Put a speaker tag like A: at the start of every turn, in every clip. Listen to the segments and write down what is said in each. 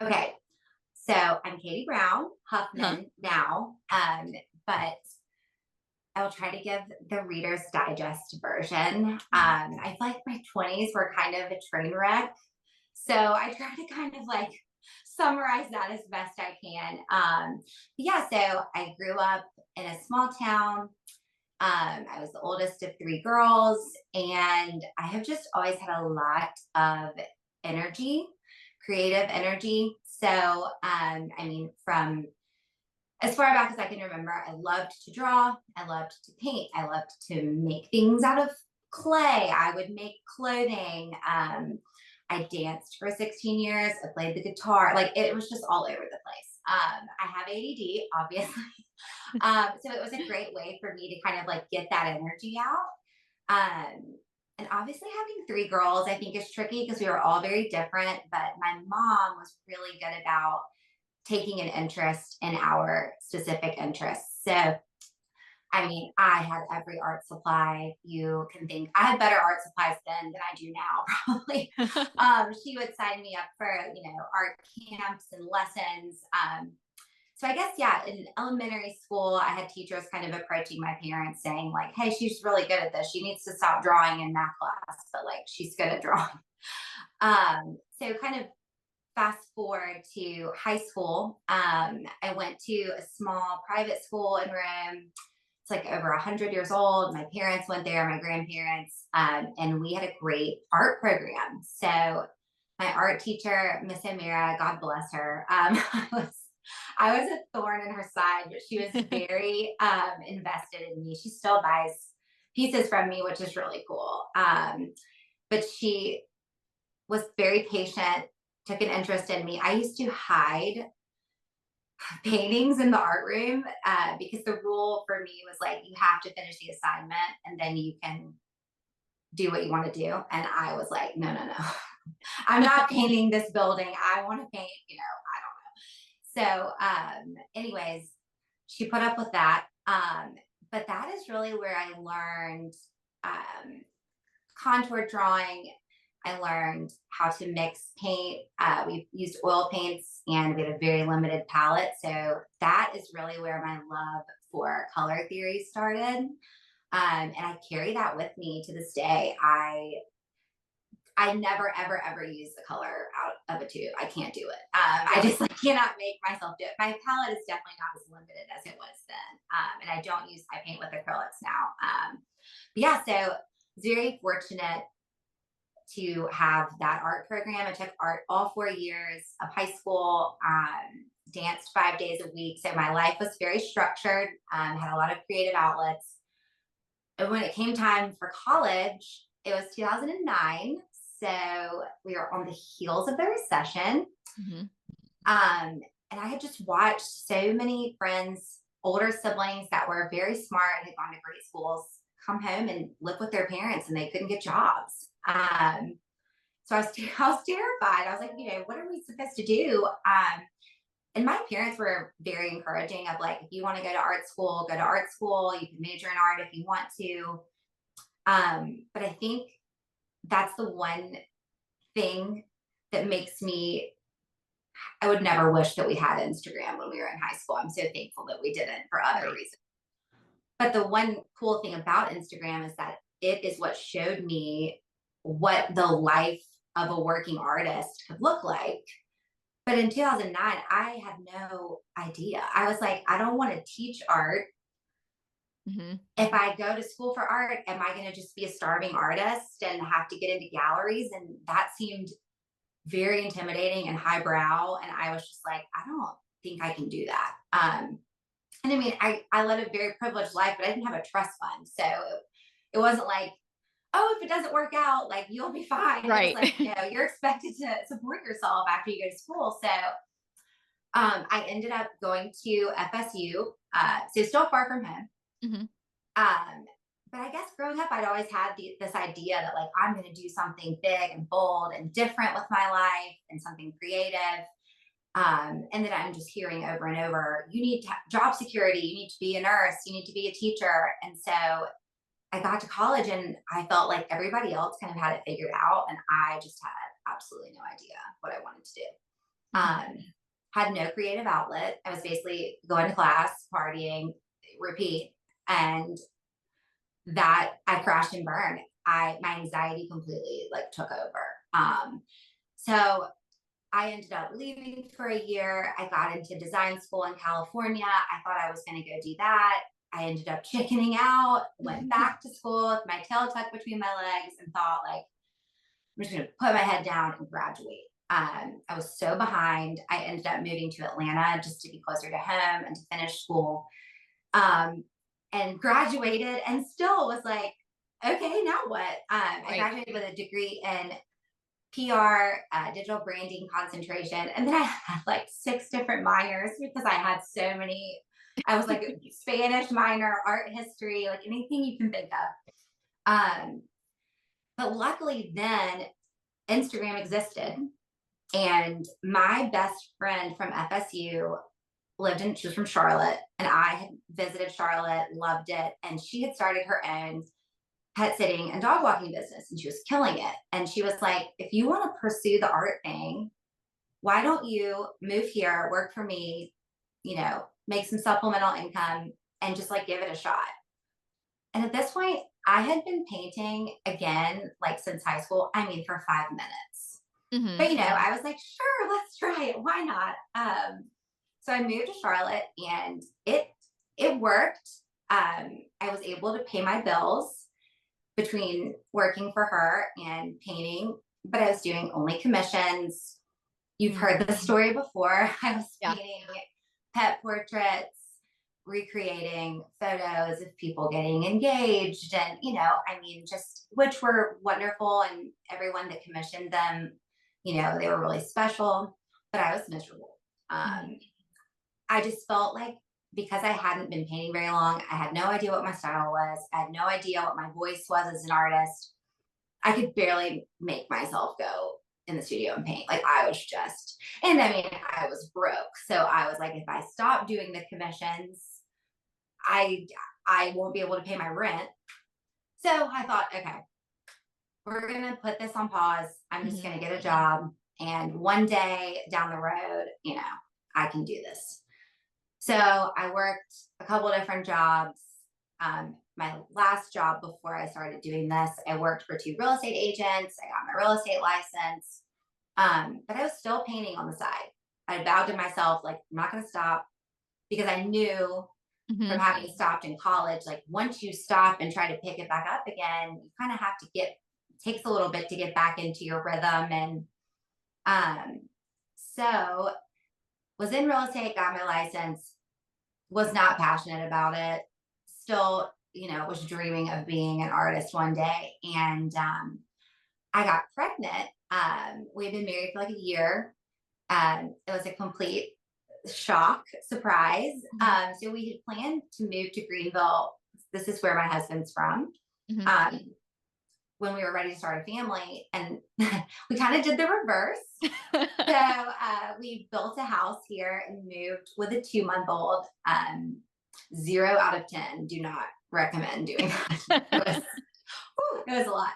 A: Okay. So I'm Katie Brown
B: Huh.
A: Huffman now, but I'll try to give the Reader's Digest version. I feel like my 20s were kind of a train wreck. So I try to kind of like summarize that as best I can. Yeah, so I grew up in a small town. I was the oldest of three girls, and I have just always had a lot of energy, creative energy. So, I mean, from as far back as I can remember, I loved to draw. I loved to paint. I loved to make things out of clay. I would make clothing. I danced for 16 years. I played the guitar. Like it was just all over the place. I have ADD, obviously. So it was a great way for me to kind of like get that energy out. And obviously, having three girls, I think, is tricky because we were all very different. But my mom was really good about taking an interest in our specific interests. So, I mean, I had every art supply you can think. I had better art supplies then than I do now, probably. She would sign me up for, art camps and lessons. So I guess, yeah, in elementary school, I had teachers kind of approaching my parents saying, like, hey, she's really good at this. She needs to stop drawing in math class, but like she's good at drawing. So kind of fast forward to high school. I went to a small private school in Rome. It's like over 100 years old. My parents went there, my grandparents, and we had a great art program. So my art teacher, Miss O'Mara, God bless her, I was a thorn in her side, but she was very invested in me. She still buys pieces from me, which is really cool. But she was very patient, took an interest in me. I used to hide paintings in the art room because the rule for me was like, you have to finish the assignment and then you can do what you want to do. And I was like, no, no, no. I'm not painting this building. I want to paint, I don't know. So, anyways, she put up with that. But that is really where I learned um, contour drawing. I learned how to mix paint. We used oil paints and we had a very limited palette. So that is really where my love for color theory started. And I carry that with me to this day. I never ever ever use the color out of a tube. I can't do it. I just like cannot make myself do it. My palette is definitely not as limited as it was then, and I paint with acrylics now. But yeah, so very fortunate to have that art program. I took art all 4 years of high school. Danced 5 days a week, so my life was very structured. Had a lot of creative outlets. And when it came time for college, it was 2009. So we were on the heels of the recession.
B: Mhm.
A: And I had just watched so many friends, older siblings that were very smart and had gone to great schools, come home and live with their parents and they couldn't get jobs. So I was terrified. I was like, what are we supposed to do? And my parents were very encouraging of like, if you want to go to art school, go to art school. You can major in art if you want to. But I think that's the one thing that makes me, I would never wish that we had Instagram when we were in high school. I'm so thankful that we didn't for other
B: Right.
A: reasons. But the one cool thing about Instagram is that it is what showed me what the life of a working artist could look like. But in 2009, I had no idea. I was like, I don't want to teach art.
B: Mhm.
A: If I go to school for art, am I going to just be a starving artist and have to get into galleries? And that seemed very intimidating and highbrow. And I was just like, I don't think I can do that. And I mean, I led a very privileged life, but I didn't have a trust fund. So it wasn't like, oh, if it doesn't work out, like you'll be fine. It was
B: Right.
A: like, you're expected to support yourself after you go to school. So I ended up going to FSU, so still far from home.
B: Mhm.
A: Um, but I guess growing up, I'd always had this idea that like I'm going to do something big and bold and different with my life and something creative. And that I'm just hearing over and over, you need job security, you need to be a nurse, you need to be a teacher. And so I got to college and I felt like everybody else kind of had it figured out. And I just had absolutely no idea what I wanted to do.
B: Mhm.
A: Um, had no creative outlet. I was basically going to class, partying, repeat, and that I crashed and burned. My anxiety completely like took over. So I ended up leaving for a year. I got into design school in California. I thought I was going to go do that. I ended up chickening out, went back to school with my tail tucked between my legs, and thought, like, I'm just going to put my head down and graduate. I was so behind. I ended up moving to Atlanta just to be closer to home and to finish school. Um, and graduated, and still was like, okay, now what? I
B: Right.
A: graduated with a degree in PR, digital branding concentration. And then I had like 6 different minors because I had so many. I was like a Spanish minor, art history, like anything you can think of. But luckily, then Instagram existed. And my best friend from FSU she was from Charlotte, and I had visited Charlotte, loved it. And she had started her own pet sitting and dog walking business, and she was killing it. And she was like, if you want to pursue the art thing, why don't you move here, work for me, make some supplemental income, and just like give it a shot. And at this point, I had been painting again, like since high school. I mean, for 5 minutes. But
B: Mhm.
A: I was like, sure, let's try it. Why not? So I moved to Charlotte, and it worked. I was able to pay my bills between working for her and painting, but I was doing only commissions. You've
B: Mm.
A: heard the story before. I was
B: Yeah.
A: painting pet portraits, recreating photos of people getting engaged, and I mean, just which were wonderful, and everyone that commissioned them, they were really special, but I was miserable.
B: Mhm.
A: I just felt like, because I hadn't been painting very long, I had no idea what my style was. I had no idea what my voice was as an artist. I could barely make myself go in the studio and paint. Like, I was just, and I mean, I was broke. So I was like, if I stop doing the commissions, I I won't be able to pay my rent. So I thought, okay, we're gonna put this on pause. I'm just
B: Mhm.
A: gonna get a job, and one day down the road, I can do this. So I worked a couple different jobs. My last job before I started doing this, I worked for 2 real estate agents. I got my real estate license, but I was still painting on the side. I vowed to myself, like, I'm not going to stop, because I knew from
B: Mhm.
A: having stopped in college, like, once you stop and try to pick it back up again, you kind of have to it takes a little bit to get back into your rhythm. And so was in real estate, got my license, was not passionate about it. Still, was dreaming of being an artist one day. And I got pregnant. We'd been married for like a year. It was a complete shock, surprise.
B: Mhm.
A: So we had planned to move to Greenville. This is where my husband's from.
B: Mhm.
A: Um, when we were ready to start a family, and we kind of did the reverse. So we built a house here and moved with a 2-month-old. 0 out of 10. Do not recommend doing that. It was a lot.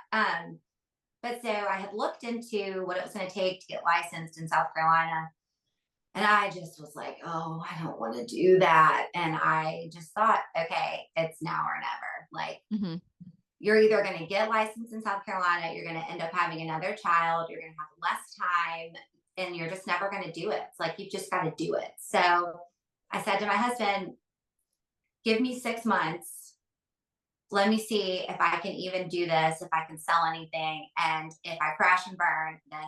A: But so I had looked into what it was going to take to get licensed in South Carolina. And I just was like, oh, I don't want to do that. And I just thought, okay, it's now or never. Like,
B: Mhm.
A: you're either going to get licensed in South Carolina, you're going to end up having another child, you're going to have less time, and you're just never going to do it. It's like, you've just got to do it. So I said to my husband, give me 6 months. Let me see if I can even do this, if I can sell anything. And if I crash and burn, then,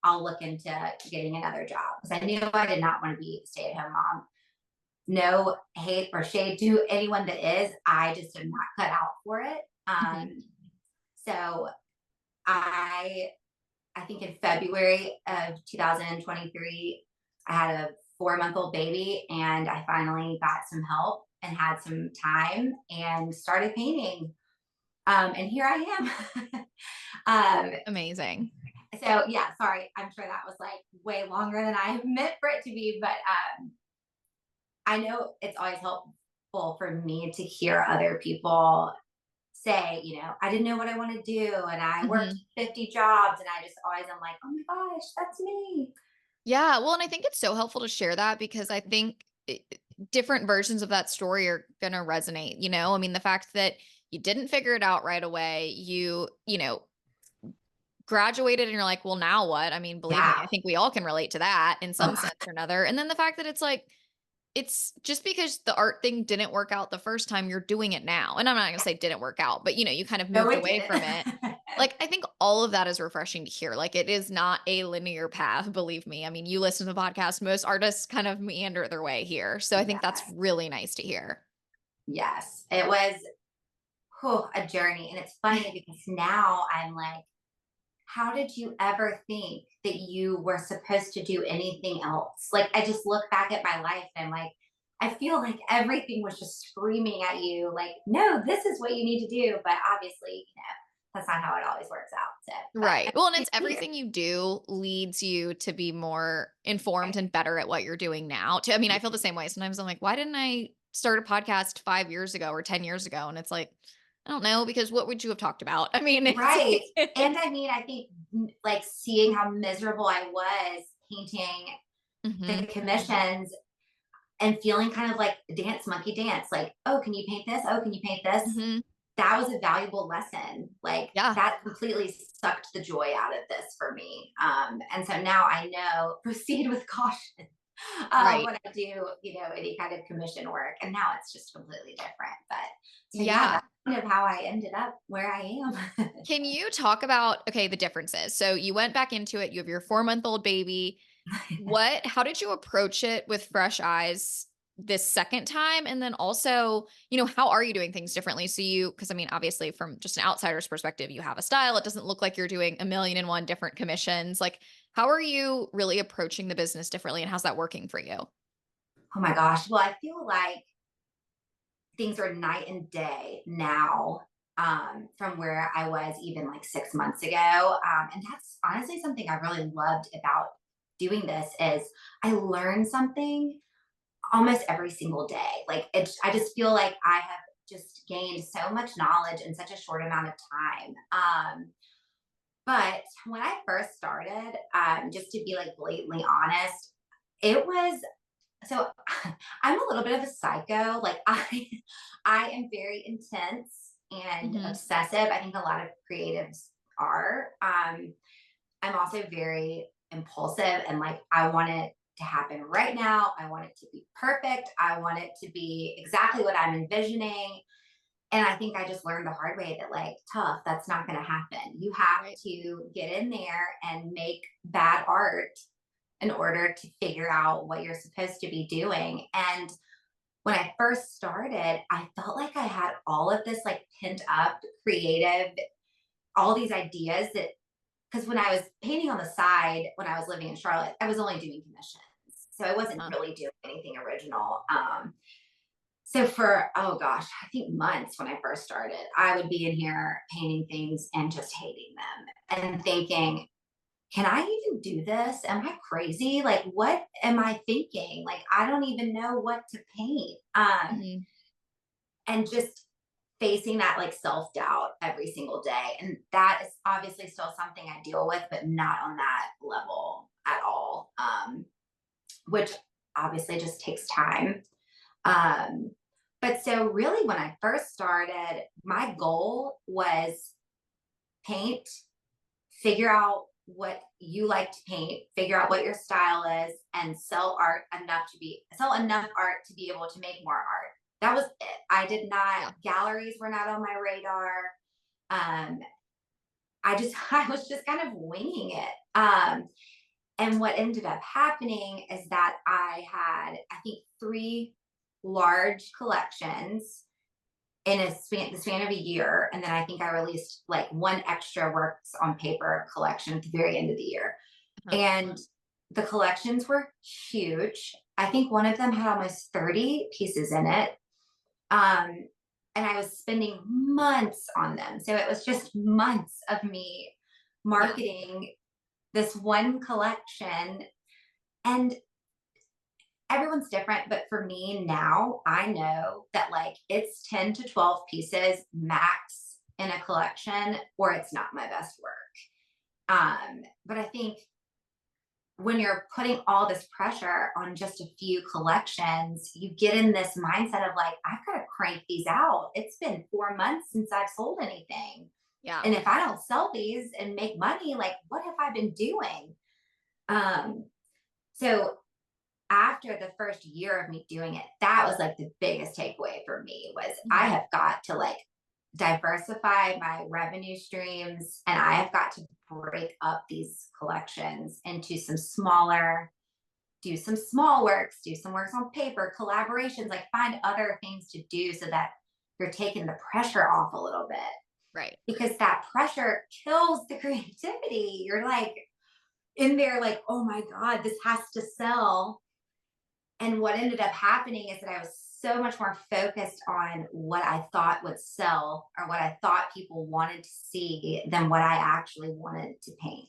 A: I'll look into getting another job. Because I knew I did not want to be a stay at home mom. No hate or shade to anyone that is. I just am not cut out for it.
B: Mhm.
A: So I I think in February of 2023, I had a 4-month-old baby, and I finally got some help and had some time and started painting. And here I am.
B: Amazing.
A: So yeah, sorry. I'm sure that was like way longer than I meant for it to be, but I know it's always helpful for me to hear other people say, I didn't know what I want to do, and I worked
B: Mhm.
A: 50 jobs, and I just always am like, oh my gosh, that's me.
B: Yeah, well, and I think it's so helpful to share that because I think different versions of that story are going to resonate, you know? I mean, the fact that you didn't figure it out right away, you know, graduated and you're like, well, now what? I mean, believe me,
A: Yeah.
B: I think we all can relate to that in
A: Oh,
B: some sense or another. And then the fact that it's like, it's just because the art thing didn't work out the first time, you're doing it now. And I'm not going to say didn't work out, but you kind of
A: no,
B: moved
A: it
B: away from it.
A: didn't.
B: Like, I think all of that is refreshing to hear. Like, it is not a linear path, believe me. I mean, you listen to the podcast, most artists kind of meander their way here. So I think that's
A: Yes.
B: really nice to hear.
A: Yes. It was a journey. And it's funny because now I'm like, how did you ever think that you were supposed to do anything else? Like, I just look back at my life and I'm like, I feel like everything was just screaming at you, like, no, this is what you need to do. But obviously, that's not how it always works out. So, but
B: Right.
A: I'm
B: Well, and it's
A: here.
B: everything you do leads you to be more informed and better at what you're doing now. I mean, I feel the same way. Sometimes I'm like, why didn't I start a podcast 5 years ago or 10 years ago? And it's like, I don't know, because what would you have talked about? I mean, it's
A: Right.
B: like,
A: And I mean, I think like seeing how miserable I was painting
B: hmm
A: the commissions and feeling kind of like dance monkey dance, like, oh, can you paint this? Oh, can you paint this?
B: hmm
A: That was a valuable lesson. Like
B: yeah,
A: that completely sucked the joy out of this for me. And so now I know proceed with caution
B: right.
A: when I do, any kind of commission work. And now it's just completely different. But so yeah,
B: Yeah.
A: that's kind of how I ended up where I am.
B: Can you talk about, okay, the differences? So you went back into it, you have your 4-month-old baby. How did you approach it with fresh eyes this second time? And then also, how are you doing things differently? Because I mean, obviously, from just an outsider's perspective, you have a style. It doesn't look like you're doing a million and one different commissions. Like, how are you really approaching the business differently? And how's that working for you?
A: Oh my gosh. Well, I feel like things are night and day now, from where I was even like 6 months ago. And that's honestly something I really loved about doing this is I learn something almost every single day. Like I just feel like I have just gained so much knowledge in such a short amount of time. But when I first started, just to be like blatantly honest, it was so I'm a little bit of a psycho. Like I am very intense and
B: Hmm.
A: obsessive. I think a lot of creatives are. I'm also very impulsive and like I want it to happen right now. I want it to be perfect. I want it to be exactly what I'm envisioning. And I think I just learned the hard way that like tough, that's not going to happen. You have
B: Right.
A: to get in there and make bad art in order to figure out what you're supposed to be doing. And when I first started, I felt like I had all of this like pent up creative, all these ideas that, because when I was painting on the side, when I was living in Charlotte, I was only doing commissions. So I wasn't
B: Uh,
A: really doing anything original. So for, oh gosh, I think months when I first started, I would be in here painting things and just hating them and thinking, can I even do this? Am I crazy? Like, what am I thinking? Like, I don't even know what to paint.
B: mhm.
A: And just facing that like self doubt every single day. And that is obviously still something I deal with, but not on that level at all, which obviously just takes time. Um, but so, really, when I first started, my goal was paint, figure out what you like to paint, figure out what your style is, and sell enough art to be able to make more art. That was it. I did not
B: Yeah.
A: galleries were not on my radar. Um, I just I was just kind of winging it. And what ended up happening is that I had I think three large collections in the span of a year, and then I think I released like one extra works on paper collection at the very end of the year.
B: Uh-huh.
A: And the collections were huge. I think one of them had almost 30 pieces in it. Um, and I was spending months on them. So it was just months of me
B: Yeah.
A: marketing this one collection. And everyone's different, but for me now, I know that like it's 10 to 12 pieces max in a collection, or it's not my best work. But I think when you're putting all this pressure on just a few collections, you get in this mindset of like, I've got to crank these out. It's been 4 months since I've sold anything.
B: Yeah.
A: And if I don't sell these and make money, like what have I been doing? Um, so after the first year of me doing it, that was like the biggest takeaway for me was I
B: Mhm.
A: have got to like diversify my revenue streams and I have got to break up these collections into some smaller, do some small works, do some works on paper, collaborations, like find other things to do so that you're taking the pressure off a little bit
B: Right.
A: because that pressure kills the creativity. You're like in there, like, oh my God, this has to sell. And what ended up happening is that I was so much more focused on what I thought would sell or what I thought people wanted to see than what I actually wanted to paint.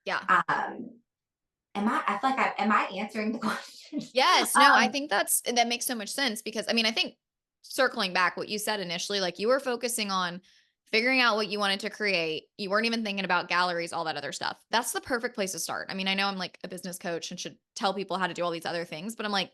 B: Yeah.
A: I feel like am I answering the question?
B: Yes. No, I
A: um,
B: think that makes so much sense because I mean, I think circling back what you said initially, like you were focusing on figuring out what you wanted to create. You weren't even thinking about galleries, all that other stuff. That's the perfect place to start. I mean, I know I'm like a business coach and should tell people how to do all these other things, but I'm like,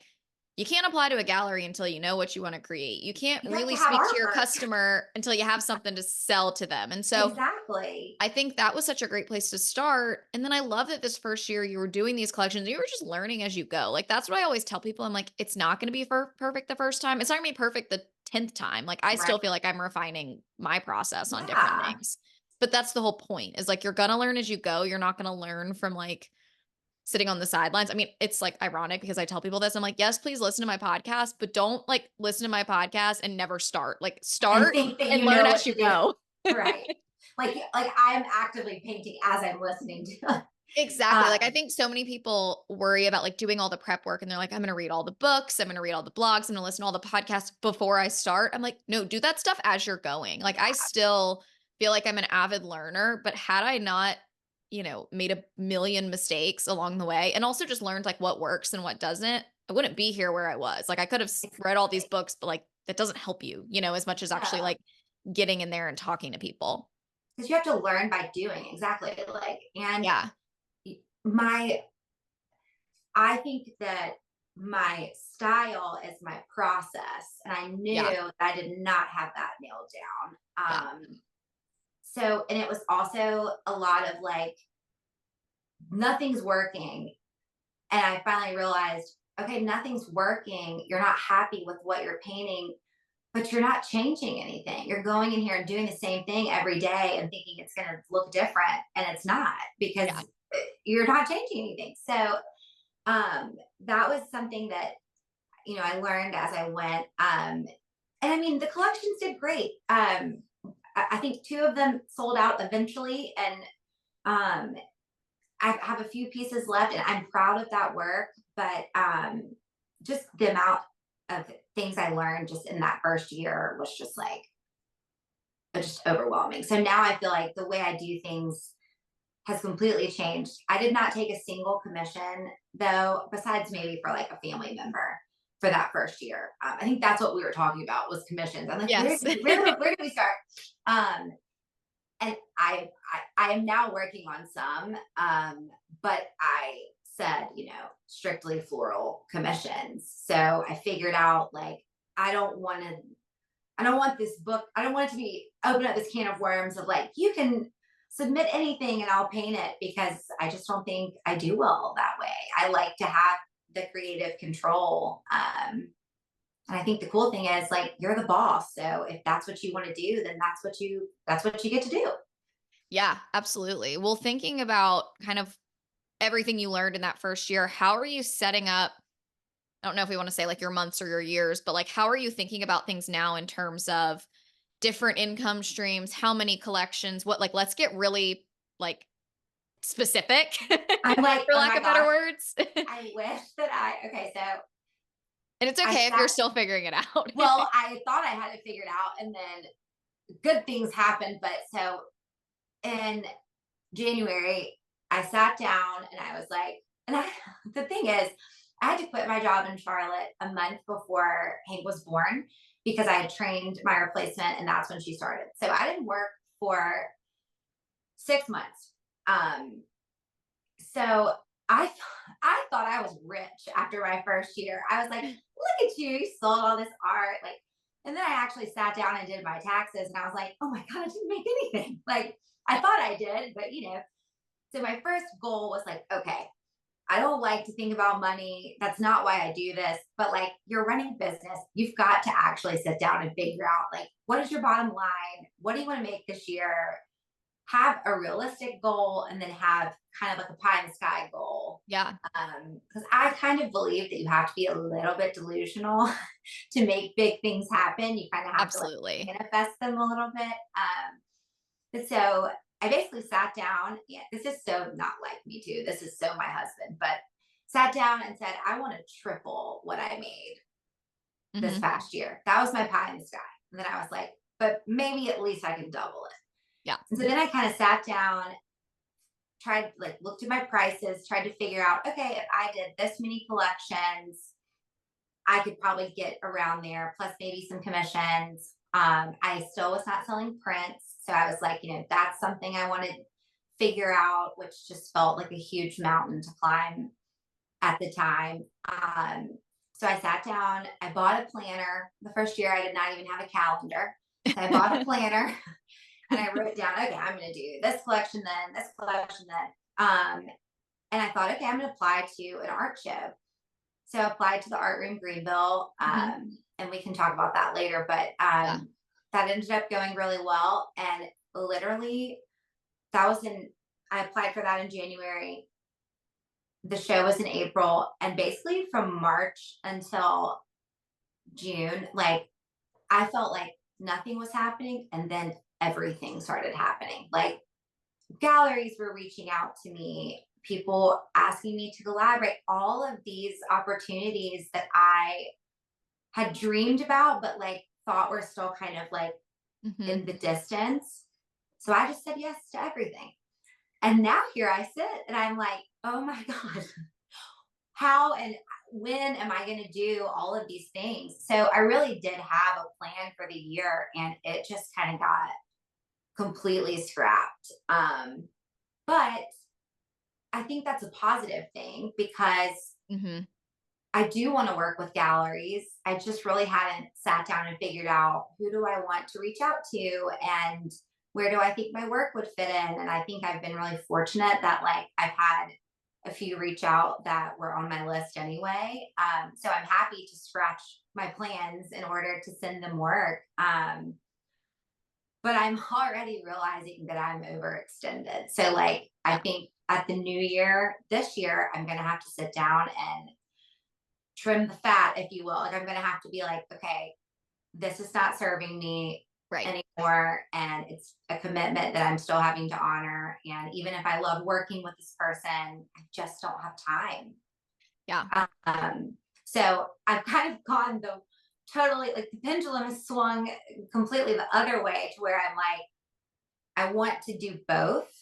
B: you can't apply to a gallery until you know what you want to create. You can't
A: you have to
B: really
A: have
B: speak to your
A: artwork.
B: customer until you have something to sell to them. And so
A: Exactly.
B: I think that was such a great place to start. And then I love that this first year you were doing these collections, you were just learning as you go. Like that's what I always tell people. I'm like, it's not going to be perfect the first time. It's not going to be perfect the 10th time. Like I
A: Right.
B: still feel like I'm refining my process on different
A: Yeah.
B: things. But that's the whole point is like you're going to learn as you go. You're not going to learn from like sitting on the sidelines. I mean, it's like ironic because I tell people this. I'm like, yes, please listen to my podcast, but don't like listen to my podcast and never start. Like
A: And
B: start
A: think that
B: and
A: you
B: learn
A: know
B: as
A: what
B: you
A: to do.
B: go.
A: Right. Like I'm actively painting as I'm listening to it.
B: Exactly. Like I
A: Um,
B: think so many people worry about like doing all the prep work and they're like, I'm going to read all the books. I'm going to read all the blogs. I'm going to listen to all the podcasts before I start. I'm like, no, do that stuff as you're going. Like I
A: yeah.
B: still feel like I'm an avid learner, but had I not, made a million mistakes along the way and also just learned like what works and what doesn't, I wouldn't be here where I was. Like I could have read all these
A: Exactly.
B: books, but like that doesn't help you, as much as actually
A: Yeah.
B: like getting in there and talking to people.
A: Because you have to learn by doing exactly and
B: Yeah.
A: my I think that my style is my process and I knew
B: Yeah.
A: that I did not have that nailed down.
B: Yeah.
A: So and it was also a lot of like nothing's working and I finally realized okay, nothing's working, you're not happy with what you're painting, but you're not changing anything. You're going in here and doing the same thing every day and thinking it's going to look different, and it's not because
B: Yeah.
A: you're not changing anything. So that was something that I learned as I went. And I mean, the collections did great. I think two of them sold out eventually, and um, I have a few pieces left, and I'm proud of that work. But just the amount of things I learned just in that first year was just like just overwhelming. So now I feel like the way I do things has completely changed. I did not take a single commission though, besides maybe for like a family member for that first year. I think that's what we were talking about was commissions. I'm like,
B: Yes.
A: where do we start? Um, and I am now working on some, but I said, strictly floral commissions. So I figured out like I don't want to. I don't want this book. I don't want it to be open up this can of worms of like you can submit anything and I'll paint it because I just don't think I do well that way. I like to have the creative control. And I think the cool thing is like you're the boss. So if that's what you want to do, then that's what you get to do.
B: Yeah, absolutely. Well, thinking about kind of everything you learned in that first year, how are you setting up? I don't know if we want to say like your months or your years, but like how are you thinking about things now in terms of different income streams, how many collections, what like let's get really like specific
A: I'm like,
B: for
A: oh
B: lack
A: my
B: of better
A: gosh,
B: words. And
A: I wish that okay, so
B: it's
A: I
B: okay if you're
A: sat
B: still figuring it out.
A: well, I thought I had it figured out and then good things happened, but so in January, I sat down and I was like, and I, the thing is, I had to quit my job in Charlotte a month before Hank was born because I had trained my replacement and that's when she started. So I didn't work for 6 months. Um, so I thought I was rich after my first year. I was like, look at you, you sold all this art. Like, and then I actually sat down and did my taxes and I was like, oh my God, I didn't make anything. Like I thought I did, but so my first goal was like, okay, I don't like to think about money. That's not why I do this. But like you're running a business, you've got to actually sit down and figure out like what is your bottom line? What do you want to make this year? Have a realistic goal and then have kind of like a pie in the sky goal.
B: Yeah,
A: Because I kind of believe that you have to be a little bit delusional to make big things happen. You kind of have to like
B: absolutely.
A: manifest them a little bit. But so I basically sat down. Yeah, this is so not like me too. This is so my husband, but sat down and said, I want to triple what I made this
B: Mhm.
A: past year. That was my pie in the sky. And then I was like, but maybe at least I can double it.
B: Yeah.
A: And so then I kind of sat down, tried like looked at my prices, tried to figure out, okay, if I did this many collections, I could probably get around there, plus maybe some commissions. I still was not selling prints. So I was like, that's something I wanted to figure out, which just felt like a huge mountain to climb at the time. So I sat down, I bought a planner. The first year I did not even have a calendar. So I bought a planner and I wrote down, okay, I'm going to do this collection then, this collection then. And I thought, okay, I'm going to apply to an art show. So I applied to the art room Greenville,
B: Mhm.
A: and we can talk about that later. But
B: Yeah.
A: that ended up going really well, and literally that was in. I applied for that in January. The show was in April, and basically from March until June, like I felt like nothing was happening, and then everything started happening. Like galleries were reaching out to me, people asking me to collaborate, all of these opportunities that I had dreamed about, but like thought were still kind of like
B: Mhm.
A: in the distance. So I just said yes to everything. And now here I sit and I'm like, oh my God, how and when am I going to do all of these things? So I really did have a plan for the year and it just kind of got completely scrapped. But I think that's a positive thing because
B: Mhm.
A: I do want to work with galleries. I just really hadn't sat down and figured out who do I want to reach out to and where do I think my work would fit in. And I think I've been really fortunate that like I've had a few reach out that were on my list anyway. So I'm happy to scratch my plans in order to send them work. But I'm already realizing that I'm overextended. So like I
B: Yeah.
A: think at the new year, this year, I'm gonna have to sit down and trim the fat, if you will. Like I'm gonna have to be like, okay, this is not serving me
B: Right.
A: anymore. And it's a commitment that I'm still having to honor. And even if I love working with this person, I just don't have time.
B: Yeah.
A: Um, so I've kind of gone the totally like the pendulum has swung completely the other way to where I'm like, I want to do both.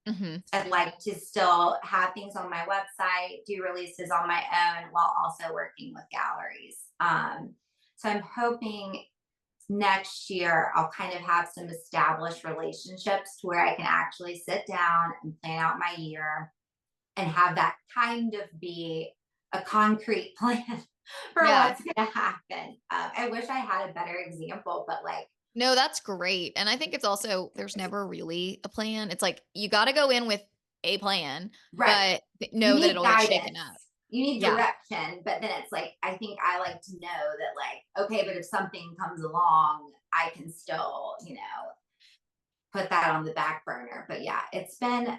B: Mhm.
A: I'd like to still have things on my website, do releases on my own while also working with galleries. So I'm hoping next year I'll kind of have some established relationships to where I can actually sit down and plan out my year and have that kind of be a concrete plan for
B: Yeah.
A: what's going to happen. I wish I had a better example, but like,
B: No, that's great. And I think it's also there's never really a plan. It's like you gotta go in with a plan,
A: right.
B: but
A: You
B: know that
A: need
B: it'll get shaken
A: guidance.
B: up.
A: You need
B: Yeah.
A: direction, but then it's like I think I like to know that like okay, but if something comes along, I can still, put that on the back burner. But yeah, it's been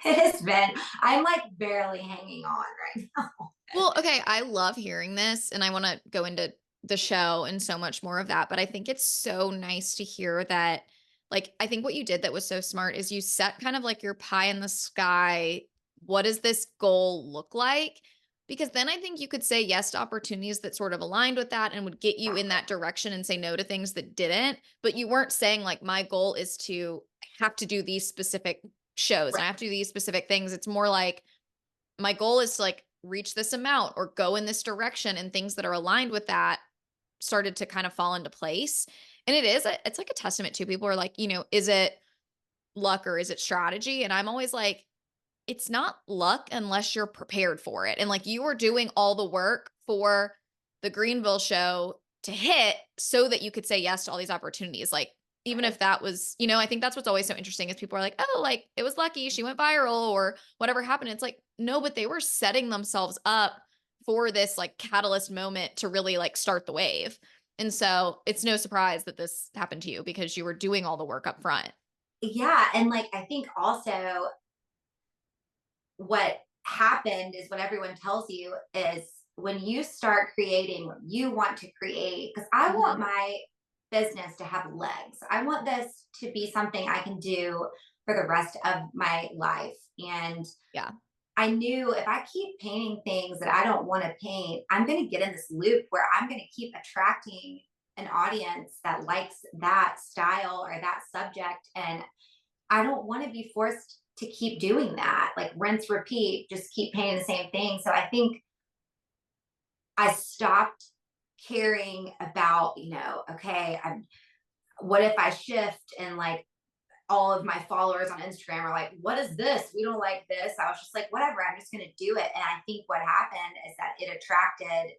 A: it has been I'm like barely hanging on right now.
B: Well, okay, I love hearing this and I want to go into the show and so much more of that, but I think it's so nice to hear that like I think what you did that was so smart is you set kind of like your pie in the sky, what does this goal look like? Because then I think you could say yes to opportunities that sort of aligned with that and would get you in
A: Exactly.
B: that direction and say no to things that didn't, but you weren't saying like my goal is to have to do these specific shows and
A: Right.
B: I have to do these specific things. It's more like my goal is to like reach this amount or go in this direction, and things that are aligned with that started to kind of fall into place. And it's like a testament to people are like, is it luck or is it strategy? And I'm always like, it's not luck unless you're prepared for it. And like you were doing all the work for the Greenville show to hit so that you could say yes to all these opportunities. Like, even if that was, I think that's what's always so interesting is people are like, oh, like it was lucky she went viral or whatever happened. It's like, no, but they were setting themselves up for this like catalyst moment to really like start the wave. And so it's no surprise that this happened to you because you were doing all the work up front.
A: Yeah. And like, I think also what happened is what everyone tells you is when you start creating what you want to create, because I want
B: Mhm.
A: my business to have legs. I want this to be something I can do for the rest of my life. And
B: Yeah.
A: I knew if I keep painting things that I don't want to paint, I'm going to get in this loop where I'm going to keep attracting an audience that likes that style or that subject. And I don't want to be forced to keep doing that, like rinse, repeat, just keep painting the same thing. So I think I stopped caring about, okay, what if I shift and like all of my followers on Instagram are like, what is this? We don't like this. I was just like, whatever, I'm just going to do it. And I think what happened is that it attracted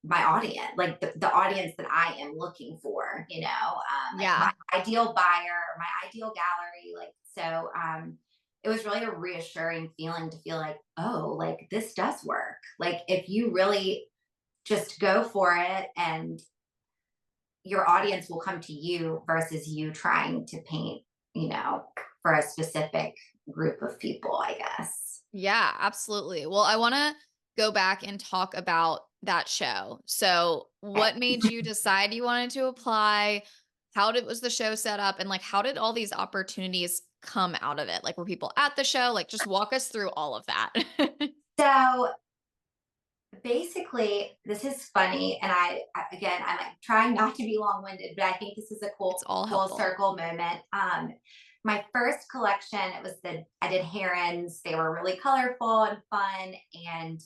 A: my audience, like the audience that I am looking for, like my
B: Yeah.
A: ideal buyer, my ideal gallery. Like, so, it was really a reassuring feeling to feel like, oh, like this does work. Like, if you really just go for it and your audience will come to you versus you trying to paint, for a specific group of people, I guess.
B: Yeah, absolutely. Well, I want to go back and talk about that show. So,
A: Okay.
B: what made you decide you wanted to apply? How did was the show set up and like how did all these opportunities come out of it? Like were people at the show? Like just walk us through all of that.
A: So basically, this is funny, and again, I'm like trying not to be long-winded, but I think this is a
B: It's
A: cool
B: all
A: full
B: helpful.
A: circle moment. My first collection, it was I did herons. They were really colorful and fun, and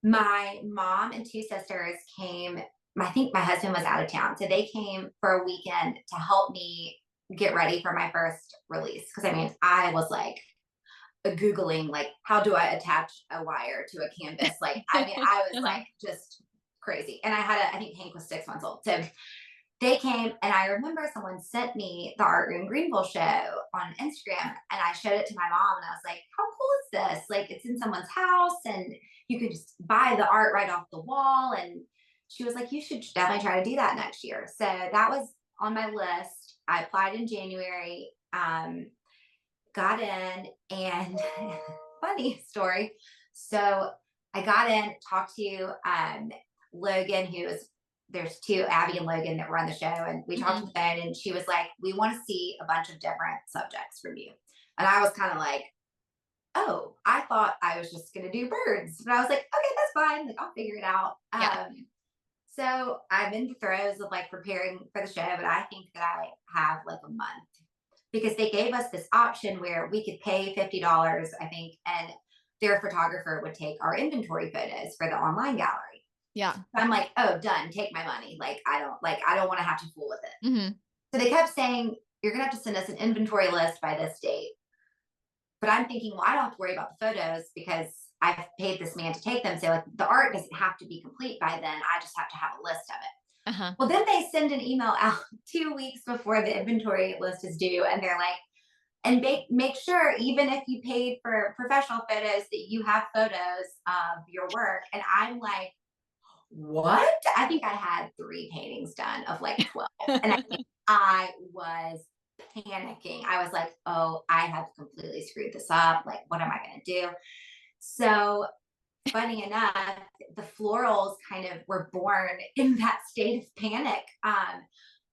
A: my mom and two sisters came. I think my husband was out of town, so they came for a weekend to help me get ready for my first release. Because I mean, I was like Googling like how do I attach a wire to a canvas. Like, I mean, I was
B: Uh-huh.
A: like just crazy. And I think Hank was 6 months old. So they came, and I remember someone sent me the Art Room Greenville show on Instagram, and I showed it to my mom, and I was like, how cool is this? Like, it's in someone's house and you could just buy the art right off the wall. And she was like, you should definitely try to do that next year. So that was on my list. I applied in January. Got in, and funny story. So I got in, talked to Logan, who is there's two, Abby and Logan, that run the show, and we talked
B: Mhm.
A: on the phone, and she was like, we want to see a bunch of different subjects from you. And I was kind of like, oh, I thought I was just gonna do birds. But I was like, okay, that's fine. Like, I'll figure it out.
B: Yeah.
A: So I'm in the throes of like preparing for the show, but I think that I have like a month because they gave us this option where we could pay $50, I think, and their photographer would take our inventory photos for the online gallery.
B: Yeah.
A: So I'm like, oh, done, take my money. Like, I don't want to have to fool with it.
B: Mhm.
A: So they kept saying, you're gonna have to send us an inventory list by this date. But I'm thinking, well, I don't have to worry about the photos because I've paid this man to take them. So like the art doesn't have to be complete by then. I just have to have a list of it.
B: Uh-huh.
A: Well, then they send an email out 2 weeks before the inventory list is due, and they're like, and make sure, even if you paid for professional photos, that you have photos of your work. And I'm like, what? I think I had 3 paintings done of like 12. And I think I was panicking. I was like, oh, I have completely screwed this up. Like, what am I going to do? So, funny enough, the florals kind of were born in that state of panic.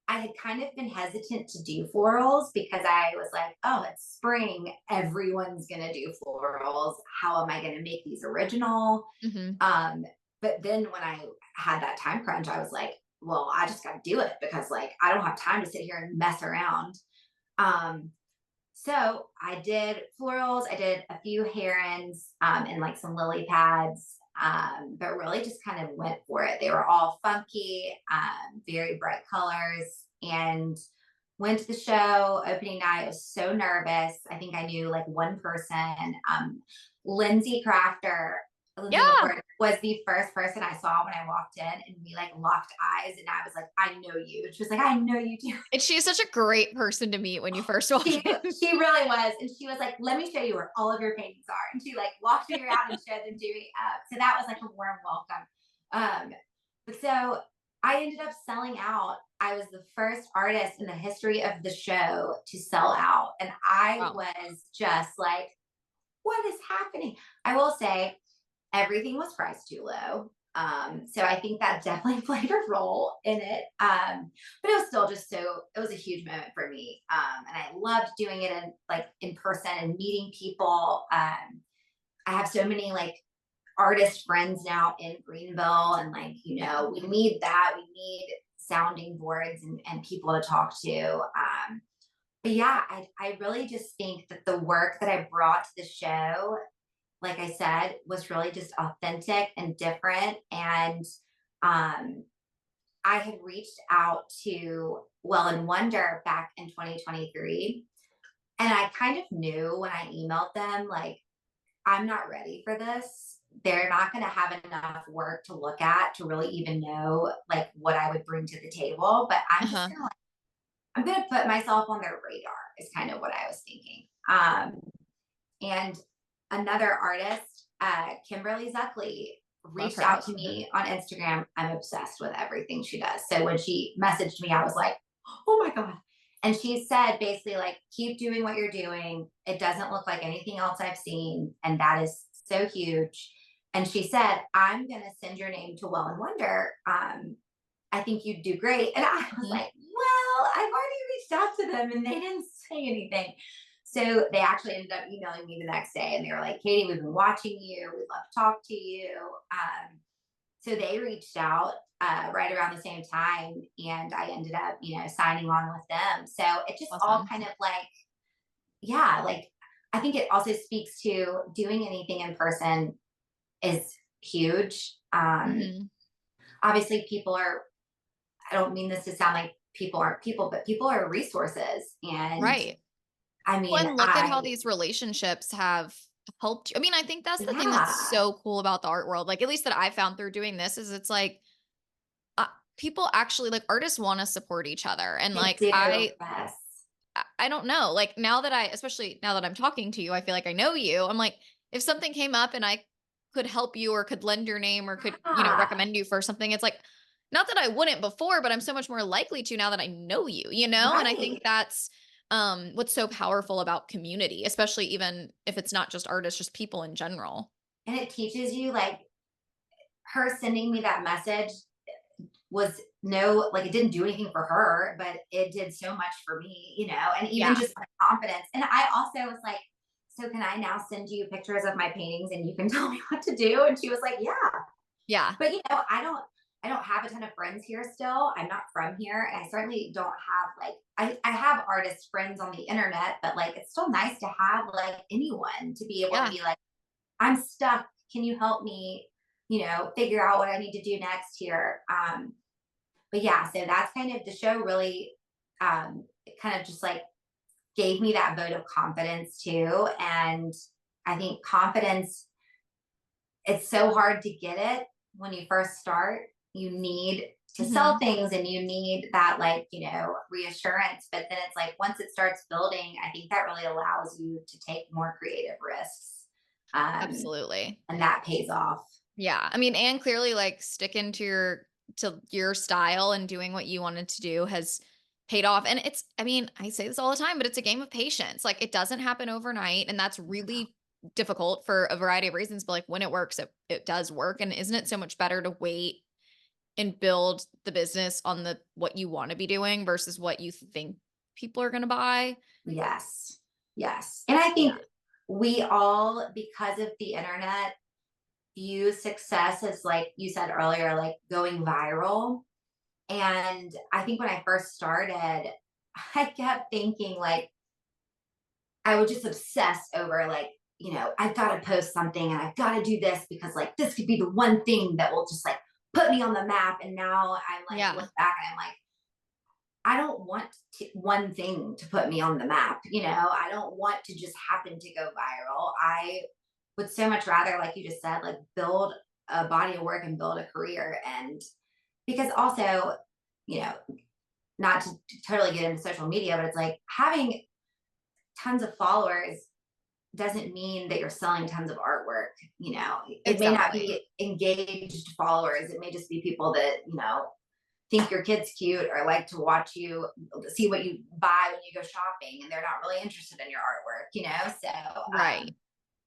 A: I had kind of been hesitant to do florals because I was like, oh, it's spring. Everyone's going to do florals. How am I going to make these original?
B: Mhm.
A: Um, but then when I had that time crunch, I was like, well, I just got to do it because like I don't have time to sit here and mess around. Um, so I did florals. I did a few herons and like some lily pads, but really just kind of went for it. They were all funky, very bright colors, and went to the show opening night. I was so nervous. I think I knew like one person. Lindsay Crafter, Lindsay
B: Yeah.
A: McCord was the first person I saw when I walked in, and we like locked eyes, and I was like, I know you. And she was like, I know you too.
B: And she's such a great person to meet when you first walk
A: She
B: in.
A: she really was, and she was like, "Let me show you where all of your paintings are." And she like walked me around and showed them to me. So that was like a warm welcome. But so I ended up selling out. I was the first artist in the history of the show to sell out, and I
B: Wow.
A: was just like, "What is happening?" I will say everything was priced too low. So I think that definitely played a role in it. But it was still just so it was a huge moment for me. And I loved doing it in person and meeting people. I have so many like artist friends now in Greenville, and like,
B: Yeah.
A: we need that. We need sounding boards and people to talk to. But yeah, I really just think that the work that I brought to the show, like I said, was really just authentic and different. And um, I had reached out to Well and Wonder back in 2023. And I kind of knew when I emailed them, like, I'm not ready for this. They're not going to have enough work to look at to really even know like what I would bring to the table. But
B: Uh-huh.
A: I'm going to put myself on their radar is kind of what I was thinking. And another artist, Kimberly Zuckley,
B: Love
A: reached
B: her.
A: out to me on Instagram. I'm obsessed with everything she does. So when she messaged me, I was like, oh my God. And she said basically, like, keep doing what you're doing. It doesn't look like anything else I've seen. And that is so huge. And she said, I'm going to send your name to Well and Wonder. I think you'd do great. And I was
B: Mhm.
A: like, well, I've already reached out to them and they didn't say anything. So they actually ended up emailing me the next day, and they were like, Katie, we've been watching you. We'd love to talk to you. So they reached out right around the same time, and I ended up, signing on with them. So it just all
B: Awesome.
A: kind of like, yeah, like I think it also speaks to doing anything in person is huge.
B: Mhm.
A: Obviously, people are, I don't mean this to sound like people aren't people, but people are resources. And
B: Right.
A: I
B: Well,
A: mean,
B: and look at how these relationships have helped you. I mean, I think that's the thing that's
A: yeah,
B: so cool about the art world. Like, at least that I found through doing this is it's like uh, people actually like artists want to support each other. And
A: they
B: like,
A: do.
B: I,
A: Yes.
B: I don't know, like now that especially now that I'm talking to you, I feel like I know you. I'm like, if something came up and I could help you or could lend your name or could,
A: Yeah.
B: recommend you for something, it's like, not that I wouldn't before, but I'm so much more likely to now that I know you. And I think
A: Right.
B: that's what's so powerful about community, especially even if it's not just artists, just people in general.
A: And it teaches you, like, her sending me that message was no, like, it didn't do anything for her, but it did so much for me, and even
B: Yeah.
A: just my confidence. And I also was like, so can I now send you pictures of my paintings and you can tell me what to do? And she was like, yeah.
B: Yeah.
A: But I don't have a ton of friends here still. I'm not from here. And I certainly don't have like I have artist friends on the internet, but like it's still nice to have like anyone to be able to
B: Yeah.
A: be like, I'm stuck. Can you help me, figure out what I need to do next here? But yeah, so that's kind of the show really it kind of just like gave me that vote of confidence too. And I think confidence, it's so hard to get it when you first start. You need to sell
B: Hmm.
A: things and you need that like, reassurance. But then it's like once it starts building, I think that really allows you to take more creative risks. Um,
B: Absolutely.
A: and that pays off.
B: Yeah. I mean, and clearly like sticking to your style and doing what you wanted to do has paid off. And it's I mean, I say this all the time, but it's a game of patience. Like it doesn't happen overnight and that's really difficult for a variety of reasons, but like when it works, it does work. And isn't it so much better to wait and build the business on the what you want to be doing versus what you think people are going to buy?
A: Yes. Yes. And I
B: Yeah.
A: think we all, because of the internet, view success as, like you said earlier, like going viral. And I think when I first started, I kept thinking like I would just obsess over like, I've got to post something and I've got to do this because like this could be the one thing that will just like put me on the map. And now I'm like
B: Yeah.
A: look back and I'm like, I don't want one thing to put me on the map. I don't want to just happen to go viral. I would so much rather, like you just said, like build a body of work and build a career. And because also, you know, not to totally get into social media, but it's like having tons of followers doesn't mean that you're selling tons of artwork. It may not
B: Exactly.
A: be engaged followers. It may just be people that, think your kid's cute or like to watch you see what you buy when you go shopping, and they're not really interested in your artwork. So
B: Right.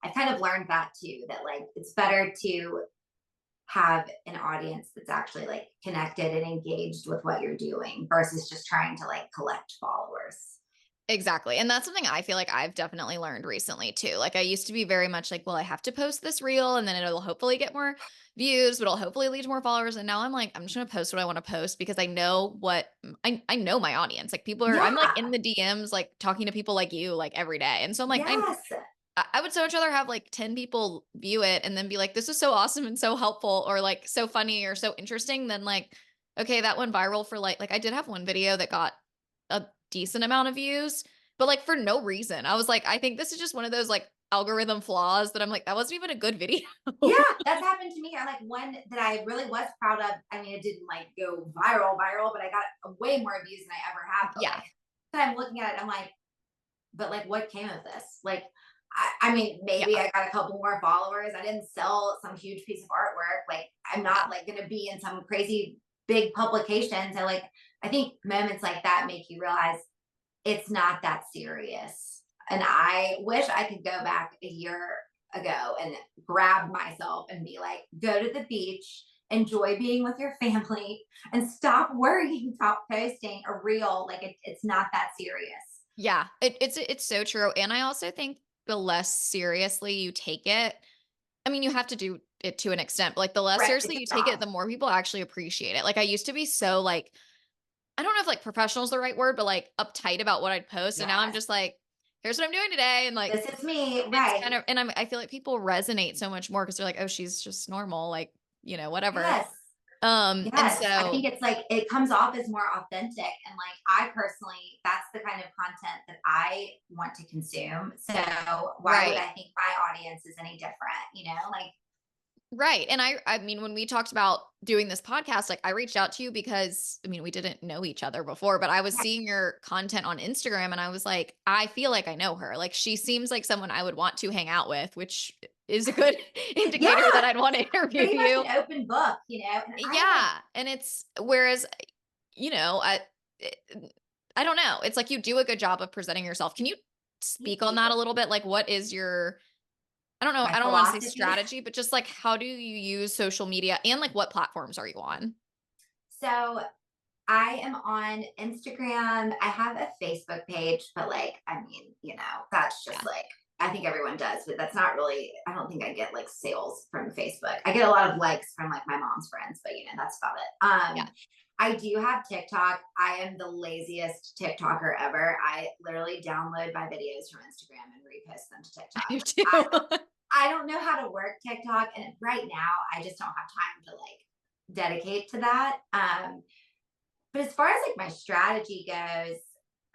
A: I kind of learned that too, that like it's better to have an audience that's actually like connected and engaged with what you're doing versus just trying to like collect followers.
B: Exactly. And that's something I feel like I've definitely learned recently too. Like I used to be very much like, well, I have to post this reel and then it'll hopefully get more views, but it'll hopefully lead to more followers. And now I'm like, I'm just gonna post what I want to post because I know I know my audience. Like I'm like
A: Yeah.
B: in the DMs, like talking to people like you like every day. And so I'm like,
A: Yes.
B: I would so much rather have like 10 people view it and then be like, this is so awesome and so helpful or like so funny or so interesting than like, okay, that went viral for like I did have one video that got a decent amount of views, but like for no reason. I was like, I think this is just one of those like algorithm flaws that I'm like, that wasn't even a good video.
A: Yeah, that's happened to me. I like one that I really was proud of. I mean, it didn't like go viral, but I got way more views than I ever have. But
B: Yeah.
A: like, then I'm looking at it, I'm like, but like, what came of this? Like, I mean, maybe
B: Yeah.
A: I got a couple more followers. I didn't sell some huge piece of artwork. Like, I'm
B: Yeah.
A: not like going to be in some crazy big publication. So, like, I think moments like that make you realize it's not that serious. And I wish I could go back a year ago and grab myself and be like, go to the beach, enjoy being with your family, and stop worrying about posting a reel. Like, it's not that serious.
B: Yeah. It's so true. And I also think the less seriously you take it, I mean, you have to do it to an extent, but like the less
A: Right. It's
B: seriously
A: a
B: you take it,
A: job.
B: the more people actually appreciate it. Like I used to be so like, I don't know if like professional is the right word, but like uptight about what I'd post. And now I'm
A: Yes.
B: just like, here's what I'm doing today. And like,
A: This is me.
B: it's kind
A: Right.
B: of, and I feel like people resonate so much more because they're like, oh, she's just normal, like, whatever.
A: Yes.
B: And
A: Yes, I think
B: so,
A: it's like it comes off as more authentic. And like I personally, that's the kind of content that I want to consume. So why would
B: right.
A: I think my audience is any different? Like,
B: Right. And I mean, when we talked about doing this podcast, like I reached out to you because I mean, we didn't know each other before, but I was
A: right,
B: seeing your content on Instagram and I was like, I feel like I know her. Like she seems like someone I would want to hang out with, which is a good indicator that
A: yeah,
B: I'd want to interview
A: pretty much
B: you.
A: an open book, and I like,
B: Yeah. And it's whereas, you know, I it- I don't know. It's like you do a good job of presenting yourself. Can you
A: thank
B: speak on
A: you.
B: that a little bit? Like what is your I don't know.
A: My
B: I don't want to say
A: philosophy.
B: strategy, but just like how do you use social media and like what platforms are you on?
A: So I am on Instagram. I have a Facebook page, but like, I mean, that's just
B: Yeah.
A: like, I think everyone does, but that's not really, I don't think I get like sales from Facebook. I get a lot of likes from like my mom's friends, but that's about it.
B: Yeah.
A: I do have TikTok. I am the laziest TikToker ever. I literally download my videos from Instagram and repost them to
B: I
A: TikTok.
B: do too.
A: I don't know how to work TikTok. And right now, I just don't have time to like dedicate to that. But as far as like my strategy goes,